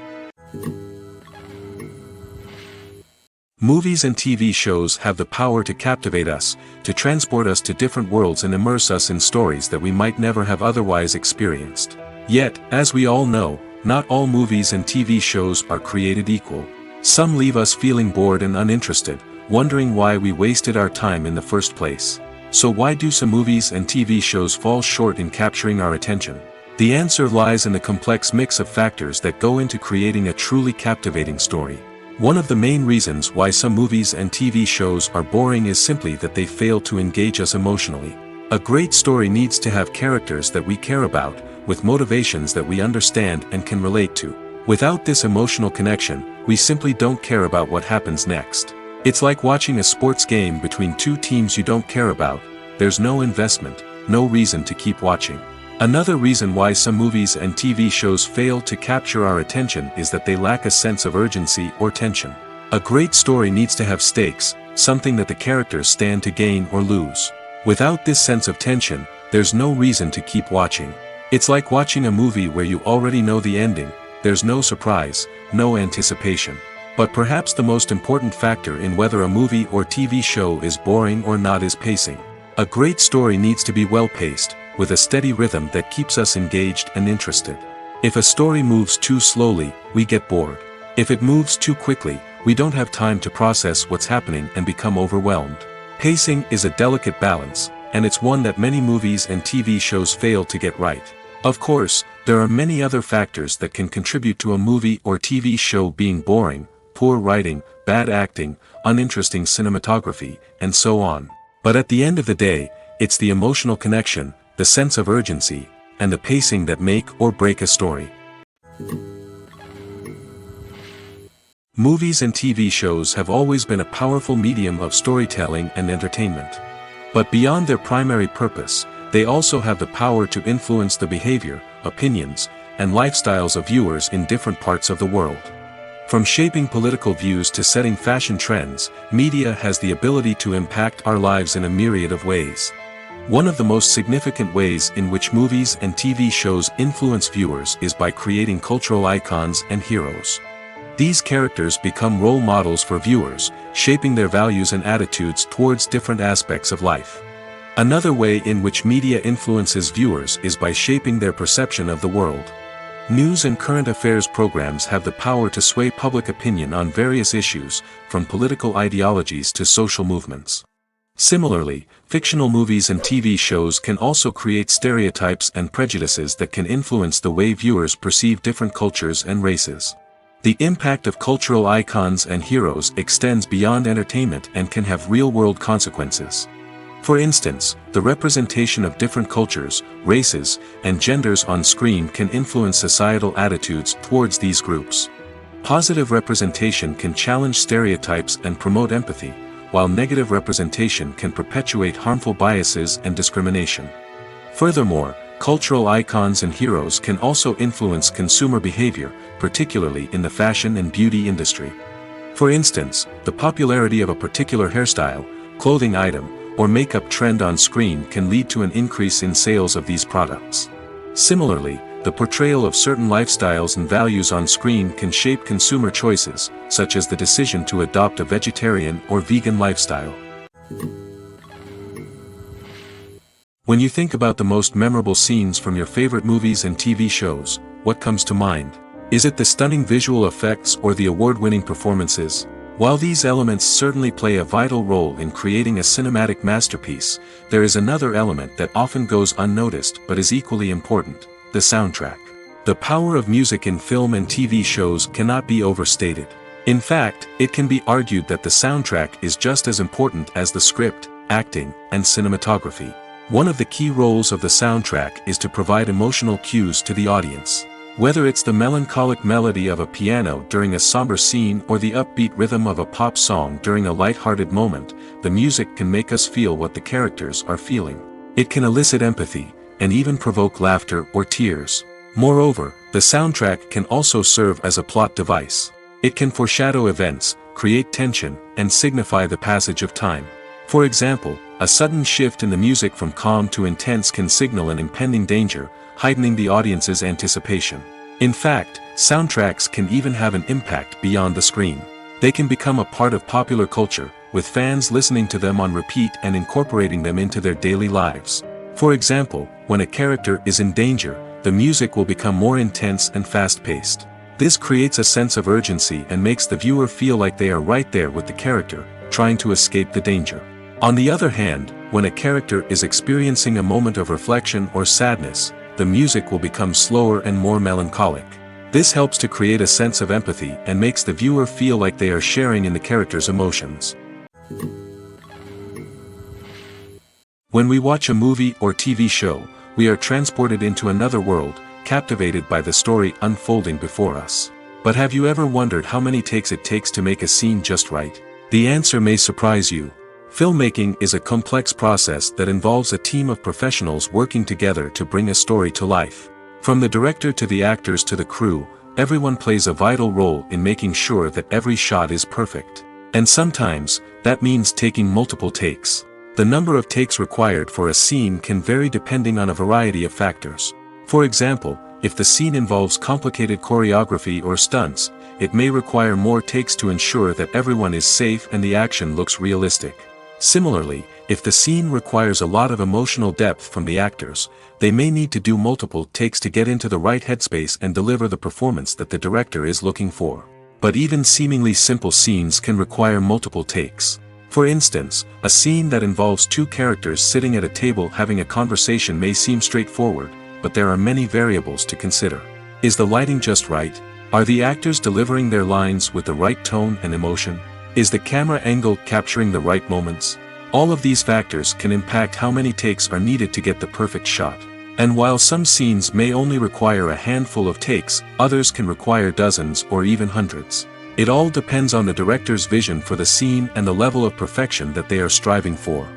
Movies and TV shows have the power to captivate us, to transport us to different worlds and immerse us in stories that we might never have otherwise experienced. Yet, as we all know, not all movies and TV shows are created equal. Some leave us feeling bored and uninterested, wondering why we wasted our time in the first place. So why do some movies and TV shows fall short in capturing our attention? The answer lies in the complex mix of factors that go into creating a truly captivating story. One of the main reasons why some movies and TV shows are boring is simply that they fail to engage us emotionally. A great story needs to have characters that we care about, with motivations that we understand and can relate to. Without this emotional connection, we simply don't care about what happens next. It's like watching a sports game between two teams you don't care about. There's no investment, no reason to keep watching. Another reason why some movies and TV shows fail to capture our attention is that they lack a sense of urgency or tension. A great story needs to have stakes, something that the characters stand to gain or lose. Without this sense of tension, there's no reason to keep watching. It's like watching a movie where you already know the ending. There's no surprise, no anticipation. But perhaps the most important factor in whether a movie or TV show is boring or not is pacing. A great story needs to be well-paced, with a steady rhythm that keeps us engaged and interested. If a story moves too slowly, we get bored. If it moves too quickly, we don't have time to process what's happening and become overwhelmed. Pacing is a delicate balance, and it's one that many movies and TV shows fail to get right. Of course, there are many other factors that can contribute to a movie or TV show being boring: poor writing, bad acting, uninteresting cinematography, and so on. But at the end of the day, it's the emotional connection, the sense of urgency, and the pacing that make or break a story. Movies and TV shows have always been a powerful medium of storytelling and entertainment. But beyond their primary purpose, they also have the power to influence the behavior, opinions, and lifestyles of viewers in different parts of the world. From shaping political views to setting fashion trends, media has the ability to impact our lives in a myriad of ways. One of the most significant ways in which movies and TV shows influence viewers is by creating cultural icons and heroes. These characters become role models for viewers, shaping their values and attitudes towards different aspects of life. Another way in which media influences viewers is by shaping their perception of the world. News and current affairs programs have the power to sway public opinion on various issues, from political ideologies to social movements. Similarly, fictional movies and TV shows can also create stereotypes and prejudices that can influence the way viewers perceive different cultures and races. The impact of cultural icons and heroes extends beyond entertainment and can have real-world consequences. For instance, the representation of different cultures, races, and genders on screen can influence societal attitudes towards these groups. Positive representation can challenge stereotypes and promote empathy, while negative representation can perpetuate harmful biases and discrimination. Furthermore, cultural icons and heroes can also influence consumer behavior, particularly in the fashion and beauty industry. For instance, the popularity of a particular hairstyle, clothing item, or makeup trend on screen can lead to an increase in sales of these products. Similarly, the portrayal of certain lifestyles and values on screen can shape consumer choices, such as the decision to adopt a vegetarian or vegan lifestyle. When you think about the most memorable scenes from your favorite movies and TV shows, what comes to mind? Is it the stunning visual effects or the award-winning performances? While these elements certainly play a vital role in creating a cinematic masterpiece, there is another element that often goes unnoticed but is equally important: the soundtrack. The power of music in film and TV shows cannot be overstated. In fact, it can be argued that the soundtrack is just as important as the script, acting, and cinematography. One of the key roles of the soundtrack is to provide emotional cues to the audience. Whether it's the melancholic melody of a piano during a somber scene or the upbeat rhythm of a pop song during a light-hearted moment, the music can make us feel what the characters are feeling. It can elicit empathy, and even provoke laughter or tears. Moreover, the soundtrack can also serve as a plot device. It can foreshadow events, create tension, and signify the passage of time. For example, a sudden shift in the music from calm to intense can signal an impending danger, heightening the audience's anticipation. In fact, soundtracks can even have an impact beyond the screen. They can become a part of popular culture, with fans listening to them on repeat and incorporating them into their daily lives. For example, when a character is in danger, the music will become more intense and fast-paced. This creates a sense of urgency and makes the viewer feel like they are right there with the character, trying to escape the danger. On the other hand, when a character is experiencing a moment of reflection or sadness, the music will become slower and more melancholic. This helps to create a sense of empathy and makes the viewer feel like they are sharing in the character's emotions. When we watch a movie or TV show, we are transported into another world, captivated by the story unfolding before us. But have you ever wondered how many takes it takes to make a scene just right? The answer may surprise you. Filmmaking is a complex process that involves a team of professionals working together to bring a story to life. From the director to the actors to the crew, everyone plays a vital role in making sure that every shot is perfect. And sometimes, that means taking multiple takes. The number of takes required for a scene can vary depending on a variety of factors. For example, if the scene involves complicated choreography or stunts, it may require more takes to ensure that everyone is safe and the action looks realistic. Similarly, if the scene requires a lot of emotional depth from the actors, they may need to do multiple takes to get into the right headspace and deliver the performance that the director is looking for. But even seemingly simple scenes can require multiple takes. For instance, a scene that involves two characters sitting at a table having a conversation may seem straightforward, but there are many variables to consider. Is the lighting just right? Are the actors delivering their lines with the right tone and emotion? Is the camera angle capturing the right moments? All of these factors can impact how many takes are needed to get the perfect shot. And while some scenes may only require a handful of takes, others can require dozens or even hundreds. It all depends on the director's vision for the scene and the level of perfection that they are striving for.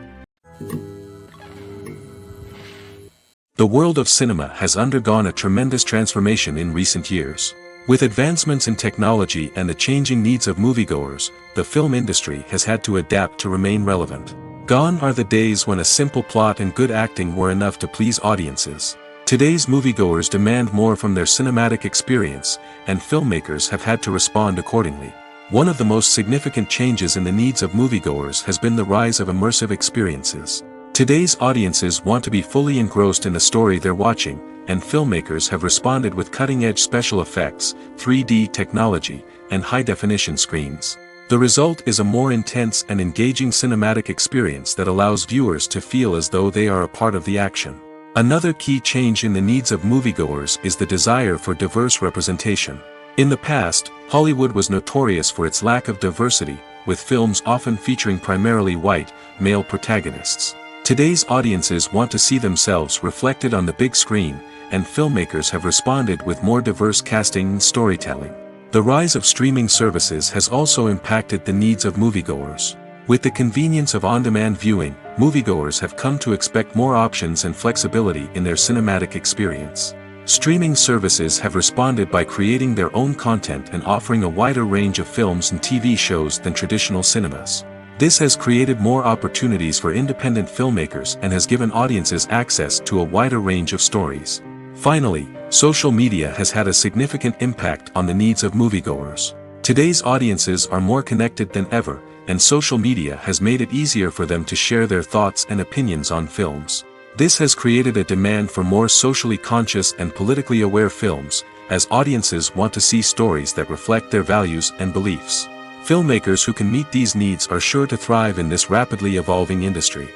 The world of cinema has undergone a tremendous transformation in recent years. With advancements in technology and the changing needs of moviegoers, the film industry has had to adapt to remain relevant. Gone are the days when a simple plot and good acting were enough to please audiences. Today's moviegoers demand more from their cinematic experience, and filmmakers have had to respond accordingly. One of the most significant changes in the needs of moviegoers has been the rise of immersive experiences. Today's audiences want to be fully engrossed in the story they're watching, and filmmakers have responded with cutting-edge special effects, 3D technology, and high-definition screens. The result is a more intense and engaging cinematic experience that allows viewers to feel as though they are a part of the action. Another key change in the needs of moviegoers is the desire for diverse representation. In the past, Hollywood was notorious for its lack of diversity, with films often featuring primarily white, male protagonists. Today's audiences want to see themselves reflected on the big screen, and filmmakers have responded with more diverse casting and storytelling. The rise of streaming services has also impacted the needs of moviegoers. With the convenience of on-demand viewing, moviegoers have come to expect more options and flexibility in their cinematic experience. Streaming services have responded by creating their own content and offering a wider range of films and TV shows than traditional cinemas. This has created more opportunities for independent filmmakers and has given audiences access to a wider range of stories. Finally, social media has had a significant impact on the needs of moviegoers. Today's audiences are more connected than ever, and social media has made it easier for them to share their thoughts and opinions on films. This has created a demand for more socially conscious and politically aware films, as audiences want to see stories that reflect their values and beliefs. Filmmakers who can meet these needs are sure to thrive in this rapidly evolving industry.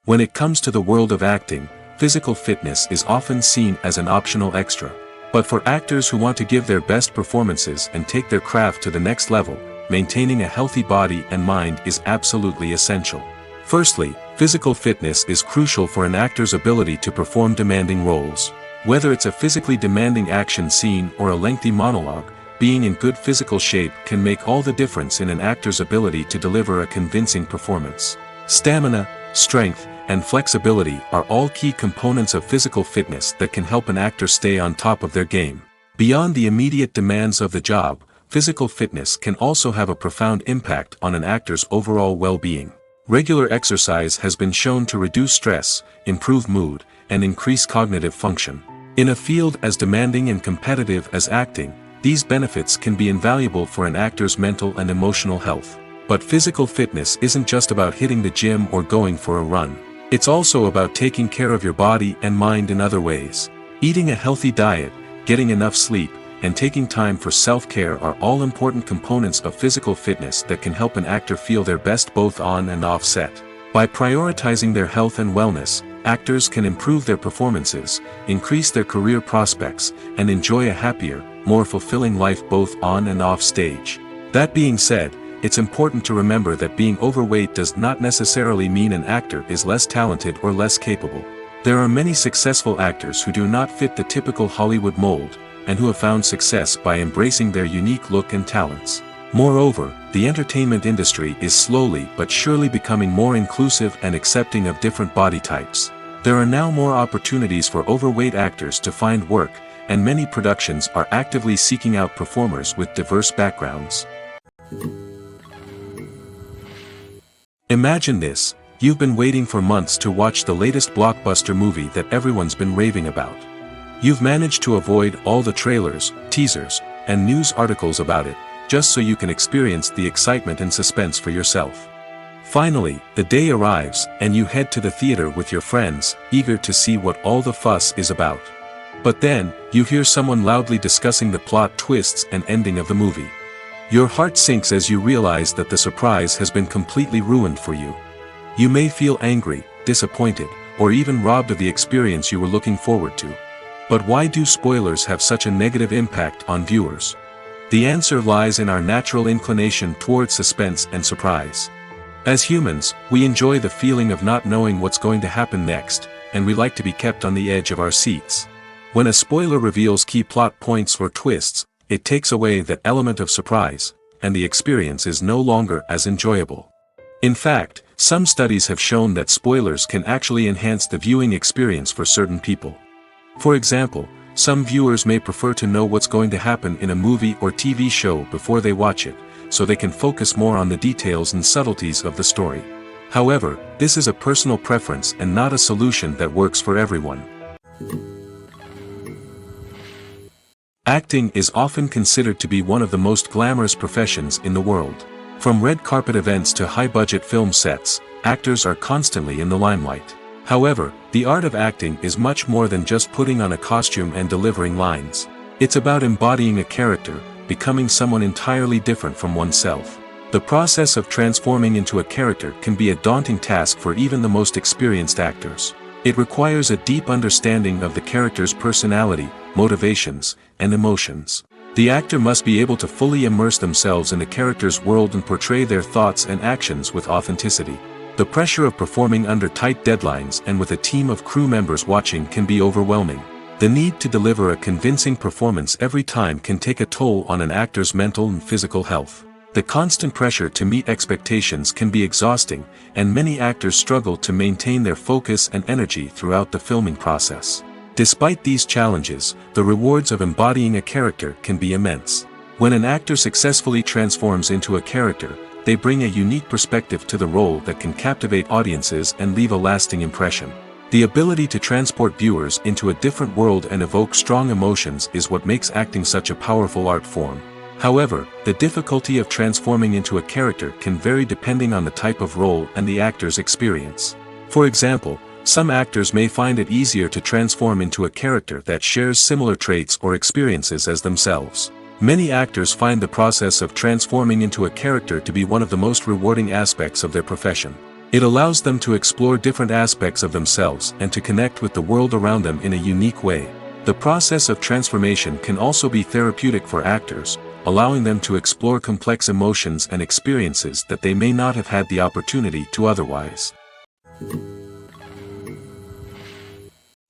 When it comes to the world of acting, physical fitness is often seen as an optional extra. But for actors who want to give their best performances and take their craft to the next level, maintaining a healthy body and mind is absolutely essential. Firstly, physical fitness is crucial for an actor's ability to perform demanding roles. Whether it's a physically demanding action scene or a lengthy monologue, being in good physical shape can make all the difference in an actor's ability to deliver a convincing performance. Stamina, strength, and flexibility are all key components of physical fitness that can help an actor stay on top of their game. Beyond the immediate demands of the job, physical fitness can also have a profound impact on an actor's overall well-being. Regular exercise has been shown to reduce stress, improve mood, and increase cognitive function. In a field as demanding and competitive as acting, these benefits can be invaluable for an actor's mental and emotional health. But physical fitness isn't just about hitting the gym or going for a run. It's also about taking care of your body and mind in other ways. Eating a healthy diet, getting enough sleep, and taking time for self-care are all important components of physical fitness that can help an actor feel their best both on and off set. By prioritizing their health and wellness, actors can improve their performances, increase their career prospects, and enjoy a happier, more fulfilling life both on and off stage. That being said, it's important to remember that being overweight does not necessarily mean an actor is less talented or less capable. There are many successful actors who do not fit the typical Hollywood mold, and who have found success by embracing their unique look and talents. Moreover, the entertainment industry is slowly but surely becoming more inclusive and accepting of different body types. There are now more opportunities for overweight actors to find work, and many productions are actively seeking out performers with diverse backgrounds. Imagine this: you've been waiting for months to watch the latest blockbuster movie that everyone's been raving about. You've managed to avoid all the trailers, teasers, and news articles about it, just so you can experience the excitement and suspense for yourself. Finally, the day arrives, and you head to the theater with your friends, eager to see what all the fuss is about. But then, you hear someone loudly discussing the plot twists and ending of the movie. Your heart sinks as you realize that the surprise has been completely ruined for you. You may feel angry, disappointed, or even robbed of the experience you were looking forward to. But why do spoilers have such a negative impact on viewers? The answer lies in our natural inclination towards suspense and surprise. As humans, we enjoy the feeling of not knowing what's going to happen next, and we like to be kept on the edge of our seats. When a spoiler reveals key plot points or twists, it takes away that element of surprise, and the experience is no longer as enjoyable. In fact, some studies have shown that spoilers can actually enhance the viewing experience for certain people. For example, some viewers may prefer to know what's going to happen in a movie or TV show before they watch it, so they can focus more on the details and subtleties of the story. However, this is a personal preference and not a solution that works for everyone. Acting is often considered to be one of the most glamorous professions in the world. From red carpet events to high-budget film sets, actors are constantly in the limelight. However, the art of acting is much more than just putting on a costume and delivering lines. It's about embodying a character, becoming someone entirely different from oneself. The process of transforming into a character can be a daunting task for even the most experienced actors. It requires a deep understanding of the character's personality, motivations, and emotions. The actor must be able to fully immerse themselves in the character's world and portray their thoughts and actions with authenticity. The pressure of performing under tight deadlines and with a team of crew members watching can be overwhelming. The need to deliver a convincing performance every time can take a toll on an actor's mental and physical health. The constant pressure to meet expectations can be exhausting, and many actors struggle to maintain their focus and energy throughout the filming process. Despite these challenges, the rewards of embodying a character can be immense. When an actor successfully transforms into a character, they bring a unique perspective to the role that can captivate audiences and leave a lasting impression. The ability to transport viewers into a different world and evoke strong emotions is what makes acting such a powerful art form. However, the difficulty of transforming into a character can vary depending on the type of role and the actor's experience. For example, some actors may find it easier to transform into a character that shares similar traits or experiences as themselves. Many actors find the process of transforming into a character to be one of the most rewarding aspects of their profession. It allows them to explore different aspects of themselves and to connect with the world around them in a unique way. The process of transformation can also be therapeutic for actors, allowing them to explore complex emotions and experiences that they may not have had the opportunity to otherwise.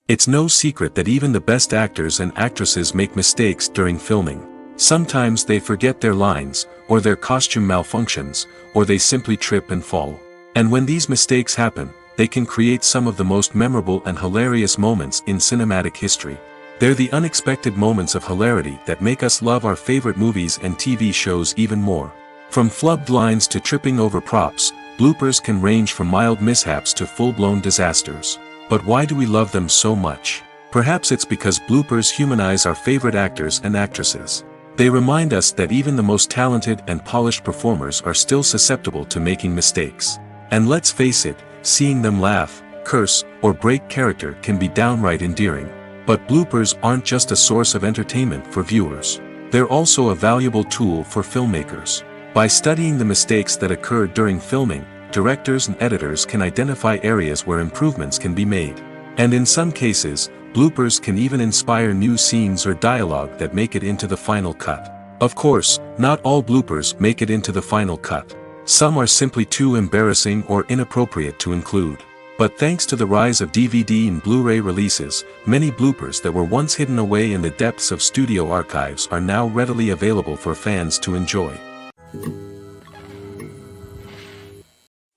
It's no secret that even the best actors and actresses make mistakes during filming. Sometimes they forget their lines, or their costume malfunctions, or they simply trip and fall. And when these mistakes happen, they can create some of the most memorable and hilarious moments in cinematic history. They're the unexpected moments of hilarity that make us love our favorite movies and TV shows even more. From flubbed lines to tripping over props, bloopers can range from mild mishaps to full-blown disasters. But why do we love them so much? Perhaps it's because bloopers humanize our favorite actors and actresses. They remind us that even the most talented and polished performers are still susceptible to making mistakes. And let's face it, seeing them laugh, curse, or break character can be downright endearing. But bloopers aren't just a source of entertainment for viewers. They're also a valuable tool for filmmakers. By studying the mistakes that occurred during filming, directors and editors can identify areas where improvements can be made. And in some cases, bloopers can even inspire new scenes or dialogue that make it into the final cut. Of course, not all bloopers make it into the final cut. Some are simply too embarrassing or inappropriate to include. But thanks to the rise of DVD and Blu-ray releases, many bloopers that were once hidden away in the depths of studio archives are now readily available for fans to enjoy.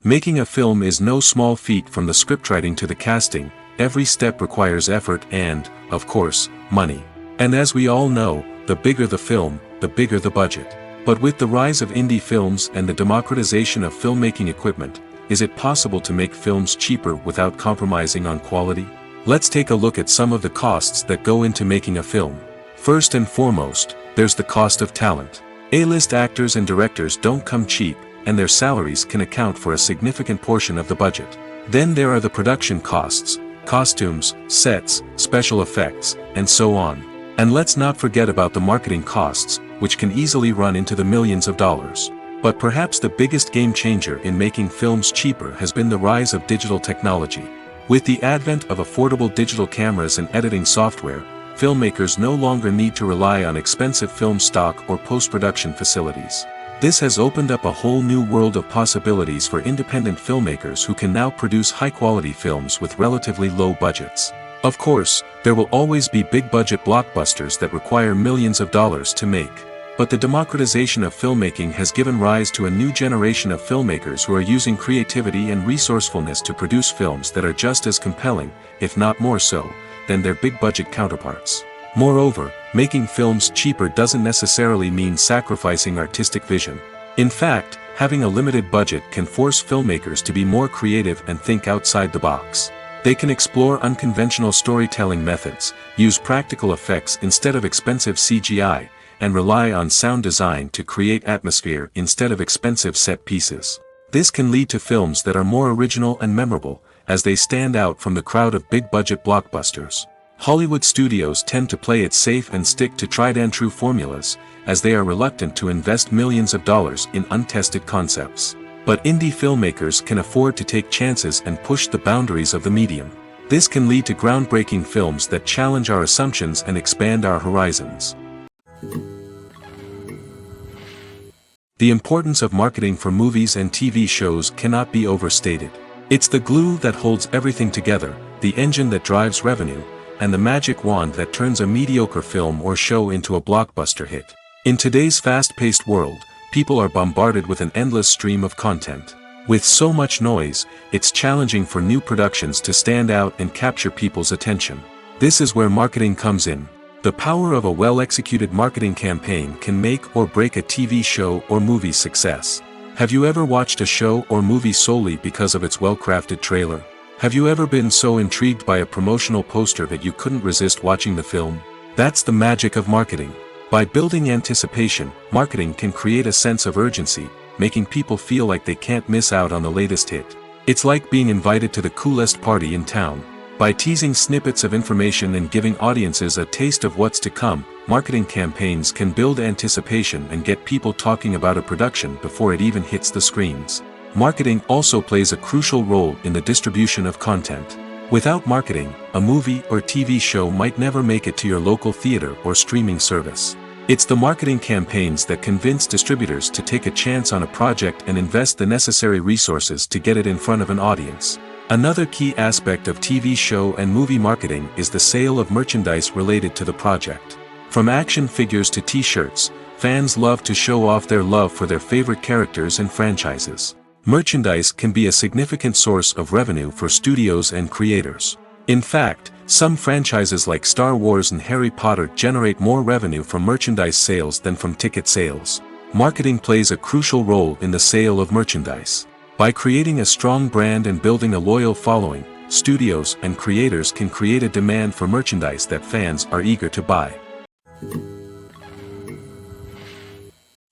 Making a film is no small feat. From the scriptwriting to the casting, every step requires effort and, of course, money. And as we all know, the bigger the film, the bigger the budget. But with the rise of indie films and the democratization of filmmaking equipment, is it possible to make films cheaper without compromising on quality? Let's take a look at some of the costs that go into making a film. First and foremost, there's the cost of talent. A-list actors and directors don't come cheap, and their salaries can account for a significant portion of the budget. Then there are the production costs, costumes, sets, special effects, and so on. And let's not forget about the marketing costs, which can easily run into the millions of dollars. But perhaps the biggest game changer in making films cheaper has been the rise of digital technology. With the advent of affordable digital cameras and editing software, filmmakers no longer need to rely on expensive film stock or post-production facilities. This has opened up a whole new world of possibilities for independent filmmakers who can now produce high-quality films with relatively low budgets. Of course, there will always be big-budget blockbusters that require millions of dollars to make. But the democratization of filmmaking has given rise to a new generation of filmmakers who are using creativity and resourcefulness to produce films that are just as compelling, if not more so, than their big-budget counterparts. Moreover, making films cheaper doesn't necessarily mean sacrificing artistic vision. In fact, having a limited budget can force filmmakers to be more creative and think outside the box. They can explore unconventional storytelling methods, use practical effects instead of expensive CGI, and rely on sound design to create atmosphere instead of expensive set pieces. This can lead to films that are more original and memorable, as they stand out from the crowd of big-budget blockbusters. Hollywood studios tend to play it safe and stick to tried-and-true formulas, as they are reluctant to invest millions of dollars in untested concepts. But indie filmmakers can afford to take chances and push the boundaries of the medium. This can lead to groundbreaking films that challenge our assumptions and expand our horizons. The importance of marketing for movies and TV shows cannot be overstated. It's the glue that holds everything together, the engine that drives revenue, and the magic wand that turns a mediocre film or show into a blockbuster hit. In today's fast-paced world, people are bombarded with an endless stream of content. With so much noise, it's challenging for new productions to stand out and capture people's attention. This is where marketing comes in. The power of a well-executed marketing campaign can make or break a TV show or movie's success. Have you ever watched a show or movie solely because of its well-crafted trailer? Have you ever been so intrigued by a promotional poster that you couldn't resist watching the film? That's the magic of marketing. By building anticipation, marketing can create a sense of urgency, making people feel like they can't miss out on the latest hit. It's like being invited to the coolest party in town. By teasing snippets of information and giving audiences a taste of what's to come, marketing campaigns can build anticipation and get people talking about a production before it even hits the screens. Marketing also plays a crucial role in the distribution of content. Without marketing, a movie or TV show might never make it to your local theater or streaming service. It's the marketing campaigns that convince distributors to take a chance on a project and invest the necessary resources to get it in front of an audience. Another key aspect of TV show and movie marketing is the sale of merchandise related to the project. From action figures to t-shirts, fans love to show off their love for their favorite characters and franchises. Merchandise can be a significant source of revenue for studios and creators. In fact, some franchises like Star Wars and Harry Potter generate more revenue from merchandise sales than from ticket sales. Marketing plays a crucial role in the sale of merchandise. By creating a strong brand and building a loyal following, studios and creators can create a demand for merchandise that fans are eager to buy.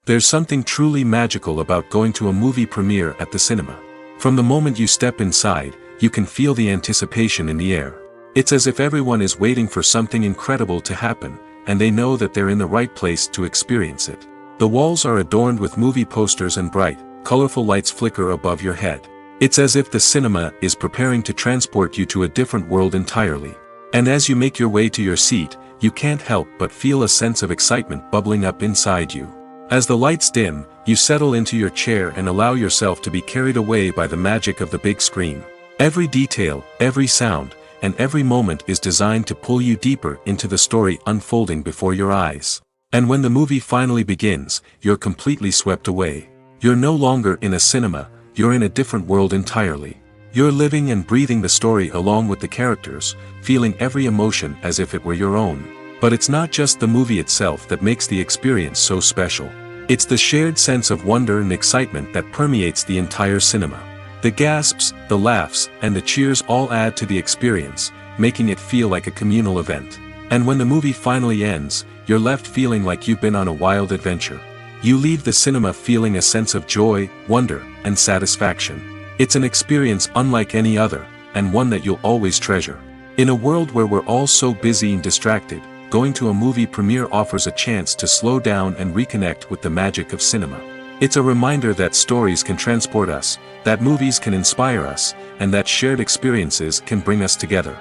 There's something truly magical about going to a movie premiere at the cinema. From the moment you step inside, you can feel the anticipation in the air. It's as if everyone is waiting for something incredible to happen, and they know that they're in the right place to experience it. The walls are adorned with movie posters and bright, colorful lights flicker above your head. It's as if the cinema is preparing to transport you to a different world entirely. And as you make your way to your seat, you can't help but feel a sense of excitement bubbling up inside you. As the lights dim, you settle into your chair and allow yourself to be carried away by the magic of the big screen. Every detail, every sound, and every moment is designed to pull you deeper into the story unfolding before your eyes. And when the movie finally begins, you're completely swept away. You're no longer in a cinema, you're in a different world entirely. You're living and breathing the story along with the characters, feeling every emotion as if it were your own. But it's not just the movie itself that makes the experience so special. It's the shared sense of wonder and excitement that permeates the entire cinema. The gasps, the laughs, and the cheers all add to the experience, making it feel like a communal event. And when the movie finally ends, you're left feeling like you've been on a wild adventure. You leave the cinema feeling a sense of joy, wonder, and satisfaction. It's an experience unlike any other, and one that you'll always treasure. In a world where we're all so busy and distracted, going to a movie premiere offers a chance to slow down and reconnect with the magic of cinema. It's a reminder that stories can transport us, that movies can inspire us, and that shared experiences can bring us together.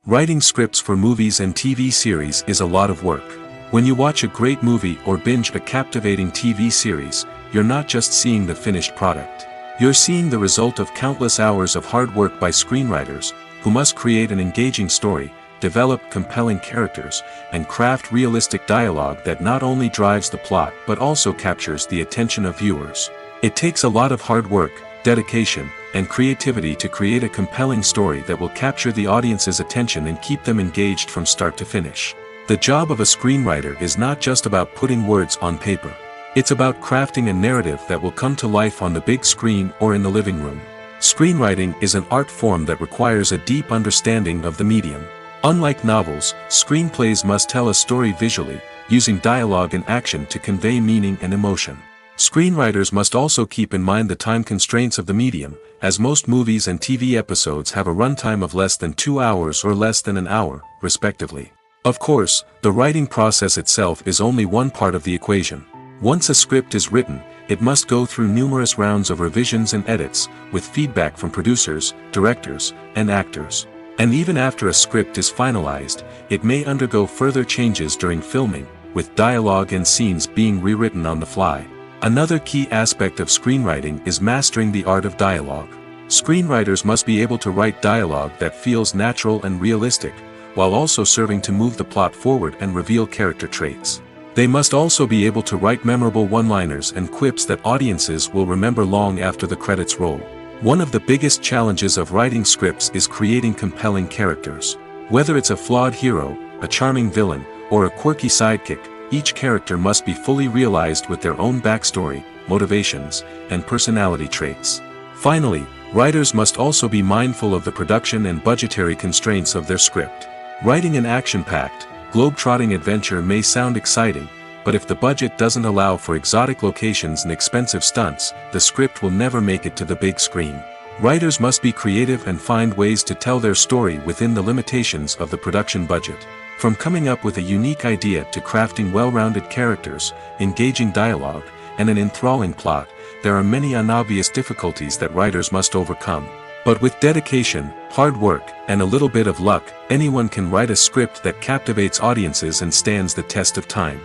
Writing scripts for movies and TV series is a lot of work. When you watch a great movie or binge a captivating TV series, you're not just seeing the finished product. You're seeing the result of countless hours of hard work by screenwriters, who must create an engaging story, develop compelling characters, and craft realistic dialogue that not only drives the plot but also captures the attention of viewers. It takes a lot of hard work, dedication, and creativity to create a compelling story that will capture the audience's attention and keep them engaged from start to finish. The job of a screenwriter is not just about putting words on paper. It's about crafting a narrative that will come to life on the big screen or in the living room. Screenwriting is an art form that requires a deep understanding of the medium. Unlike novels, screenplays must tell a story visually, using dialogue and action to convey meaning and emotion. Screenwriters must also keep in mind the time constraints of the medium, as most movies and TV episodes have a runtime of less than 2 hours or less than an hour, respectively. Of course, the writing process itself is only one part of the equation. Once a script is written, it must go through numerous rounds of revisions and edits, with feedback from producers, directors, and actors. And even after a script is finalized, it may undergo further changes during filming, with dialogue and scenes being rewritten on the fly. Another key aspect of screenwriting is mastering the art of dialogue. Screenwriters must be able to write dialogue that feels natural and realistic, while also serving to move the plot forward and reveal character traits. They must also be able to write memorable one-liners and quips that audiences will remember long after the credits roll. One of the biggest challenges of writing scripts is creating compelling characters. Whether it's a flawed hero, a charming villain, or a quirky sidekick, each character must be fully realized with their own backstory, motivations, and personality traits. Finally, writers must also be mindful of the production and budgetary constraints of their script. Writing an action-packed, globe-trotting adventure may sound exciting, but if the budget doesn't allow for exotic locations and expensive stunts, the script will never make it to the big screen. Writers must be creative and find ways to tell their story within the limitations of the production budget. From coming up with a unique idea to crafting well-rounded characters, engaging dialogue, and an enthralling plot, there are many unobvious difficulties that writers must overcome. But with dedication, hard work, and a little bit of luck, anyone can write a script that captivates audiences and stands the test of time.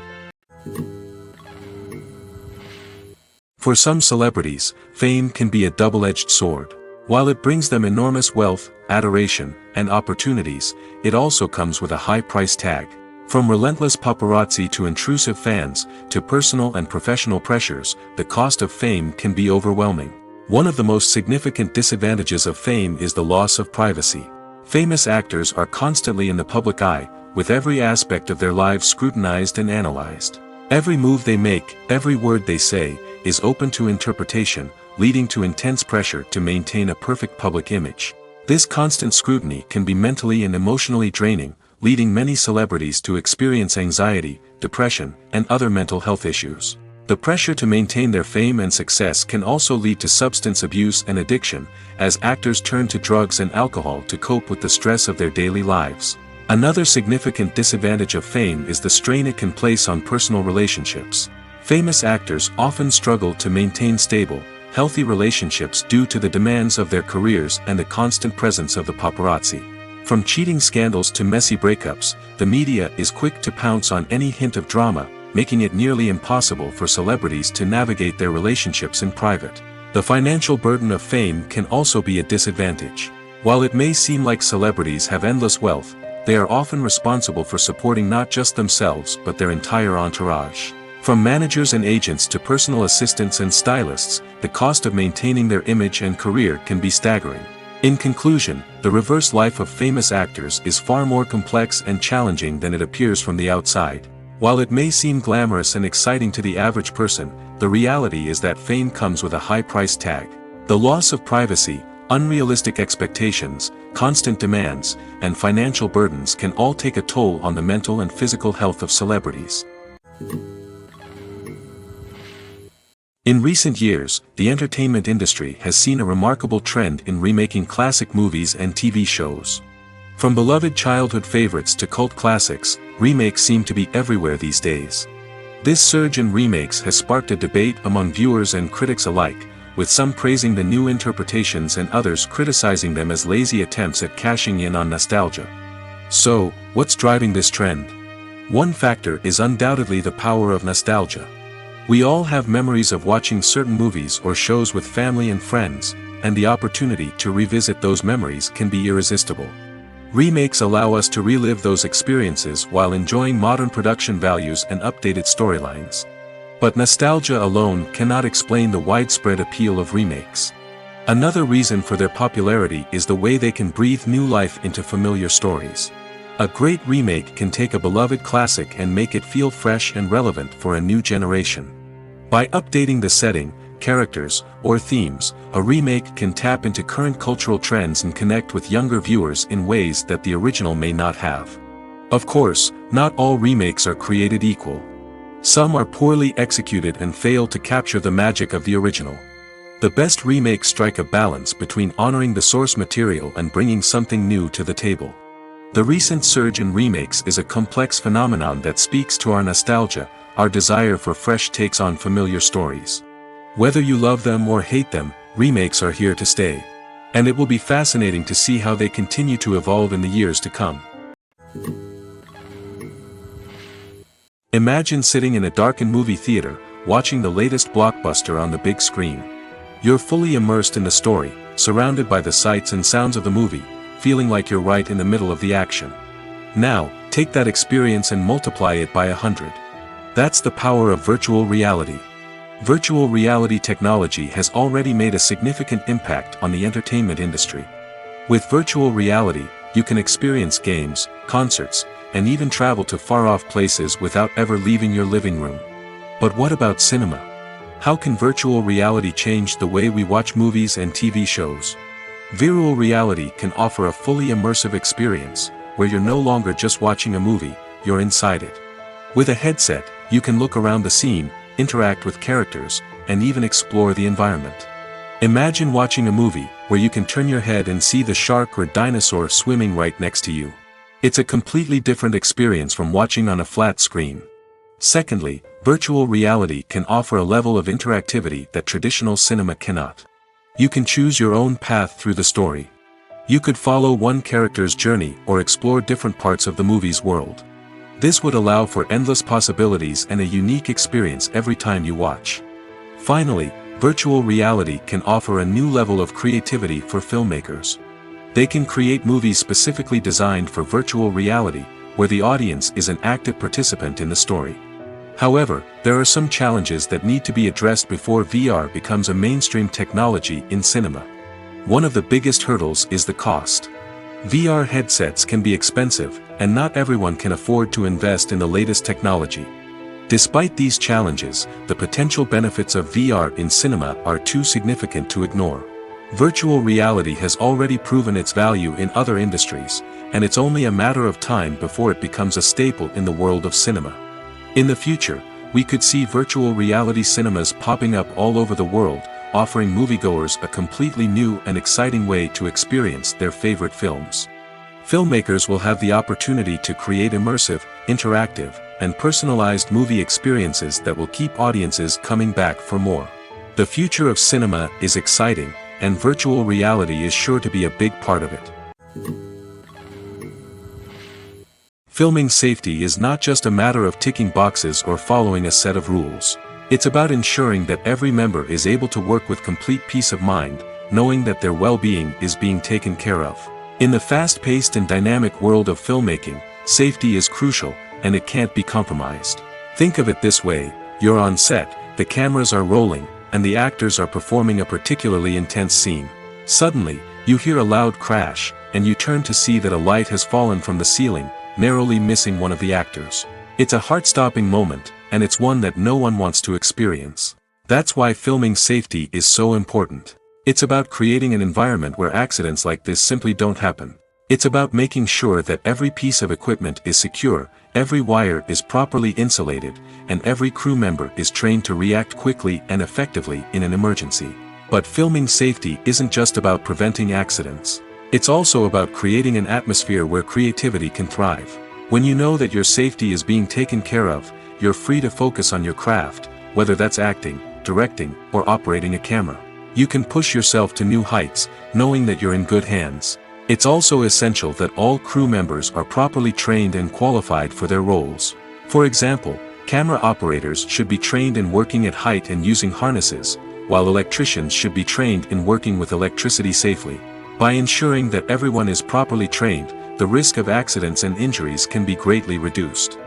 For some celebrities, fame can be a double-edged sword. While it brings them enormous wealth, adoration, and opportunities, it also comes with a high price tag. From relentless paparazzi to intrusive fans, to personal and professional pressures, the cost of fame can be overwhelming. One of the most significant disadvantages of fame is the loss of privacy. Famous actors are constantly in the public eye, with every aspect of their lives scrutinized and analyzed. Every move they make, every word they say, is open to interpretation, leading to intense pressure to maintain a perfect public image. This constant scrutiny can be mentally and emotionally draining, leading many celebrities to experience anxiety, depression, and other mental health issues. The pressure to maintain their fame and success can also lead to substance abuse and addiction, as actors turn to drugs and alcohol to cope with the stress of their daily lives. Another significant disadvantage of fame is the strain it can place on personal relationships. Famous actors often struggle to maintain stable, healthy relationships due to the demands of their careers and the constant presence of the paparazzi. From cheating scandals to messy breakups, the media is quick to pounce on any hint of drama, making it nearly impossible for celebrities to navigate their relationships in private. The financial burden of fame can also be a disadvantage. While it may seem like celebrities have endless wealth, they are often responsible for supporting not just themselves but their entire entourage. From managers and agents to personal assistants and stylists, the cost of maintaining their image and career can be staggering. In conclusion, the reverse life of famous actors is far more complex and challenging than it appears from the outside. While it may seem glamorous and exciting to the average person, the reality is that fame comes with a high price tag. The loss of privacy, unrealistic expectations, constant demands, and financial burdens can all take a toll on the mental and physical health of celebrities. In recent years, the entertainment industry has seen a remarkable trend in remaking classic movies and TV shows. From beloved childhood favorites to cult classics, remakes seem to be everywhere these days. This surge in remakes has sparked a debate among viewers and critics alike, with some praising the new interpretations and others criticizing them as lazy attempts at cashing in on nostalgia. So, what's driving this trend? One factor is undoubtedly the power of nostalgia. We all have memories of watching certain movies or shows with family and friends, and the opportunity to revisit those memories can be irresistible. Remakes allow us to relive those experiences while enjoying modern production values and updated storylines. But nostalgia alone cannot explain the widespread appeal of remakes. Another reason for their popularity is the way they can breathe new life into familiar stories. A great remake can take a beloved classic and make it feel fresh and relevant for a new generation. By updating the setting, characters, or themes, a remake can tap into current cultural trends and connect with younger viewers in ways that the original may not have. Of course, not all remakes are created equal. Some are poorly executed and fail to capture the magic of the original. The best remakes strike a balance between honoring the source material and bringing something new to the table. The recent surge in remakes is a complex phenomenon that speaks to our nostalgia, our desire for fresh takes on familiar stories. Whether you love them or hate them, remakes are here to stay. And it will be fascinating to see how they continue to evolve in the years to come. Imagine sitting in a darkened movie theater, watching the latest blockbuster on the big screen. You're fully immersed in the story, surrounded by the sights and sounds of the movie, feeling like you're right in the middle of the action. Now, take that experience and multiply it by 100. That's the power of virtual reality. Virtual reality technology has already made a significant impact on the entertainment industry. With virtual reality, you can experience games, concerts, and even travel to far-off places without ever leaving your living room. But what about cinema? How can virtual reality change the way we watch movies and TV shows? Virtual reality can offer a fully immersive experience, where you're no longer just watching a movie, you're inside it. With a headset, you can look around the scene, interact with characters, and even explore the environment. Imagine watching a movie where you can turn your head and see the shark or dinosaur swimming right next to you. It's a completely different experience from watching on a flat screen. Secondly, virtual reality can offer a level of interactivity that traditional cinema cannot. You can choose your own path through the story. You could follow one character's journey or explore different parts of the movie's world. This would allow for endless possibilities and a unique experience every time you watch. Finally, virtual reality can offer a new level of creativity for filmmakers. They can create movies specifically designed for virtual reality, where the audience is an active participant in the story. However, there are some challenges that need to be addressed before VR becomes a mainstream technology in cinema. One of the biggest hurdles is the cost. VR headsets can be expensive, and not everyone can afford to invest in the latest technology. Despite these challenges, the potential benefits of VR in cinema are too significant to ignore. Virtual reality has already proven its value in other industries, and it's only a matter of time before it becomes a staple in the world of cinema. In the future, we could see virtual reality cinemas popping up all over the world, offering moviegoers a completely new and exciting way to experience their favorite films. Filmmakers will have the opportunity to create immersive, interactive, and personalized movie experiences that will keep audiences coming back for more. The future of cinema is exciting, and virtual reality is sure to be a big part of it. Filming safety is not just a matter of ticking boxes or following a set of rules. It's about ensuring that every member is able to work with complete peace of mind, knowing that their well-being is being taken care of. In the fast-paced and dynamic world of filmmaking, safety is crucial, and it can't be compromised. Think of it this way: you're on set, the cameras are rolling, and the actors are performing a particularly intense scene. Suddenly, you hear a loud crash, and you turn to see that a light has fallen from the ceiling, narrowly missing one of the actors. It's a heart-stopping moment, and it's one that no one wants to experience. That's why filming safety is so important. It's about creating an environment where accidents like this simply don't happen. It's about making sure that every piece of equipment is secure, every wire is properly insulated, and every crew member is trained to react quickly and effectively in an emergency. But filming safety isn't just about preventing accidents. It's also about creating an atmosphere where creativity can thrive. When you know that your safety is being taken care of, you're free to focus on your craft, whether that's acting, directing, or operating a camera. You can push yourself to new heights, knowing that you're in good hands. It's also essential that all crew members are properly trained and qualified for their roles. For example, camera operators should be trained in working at height and using harnesses, while electricians should be trained in working with electricity safely. By ensuring that everyone is properly trained, the risk of accidents and injuries can be greatly reduced.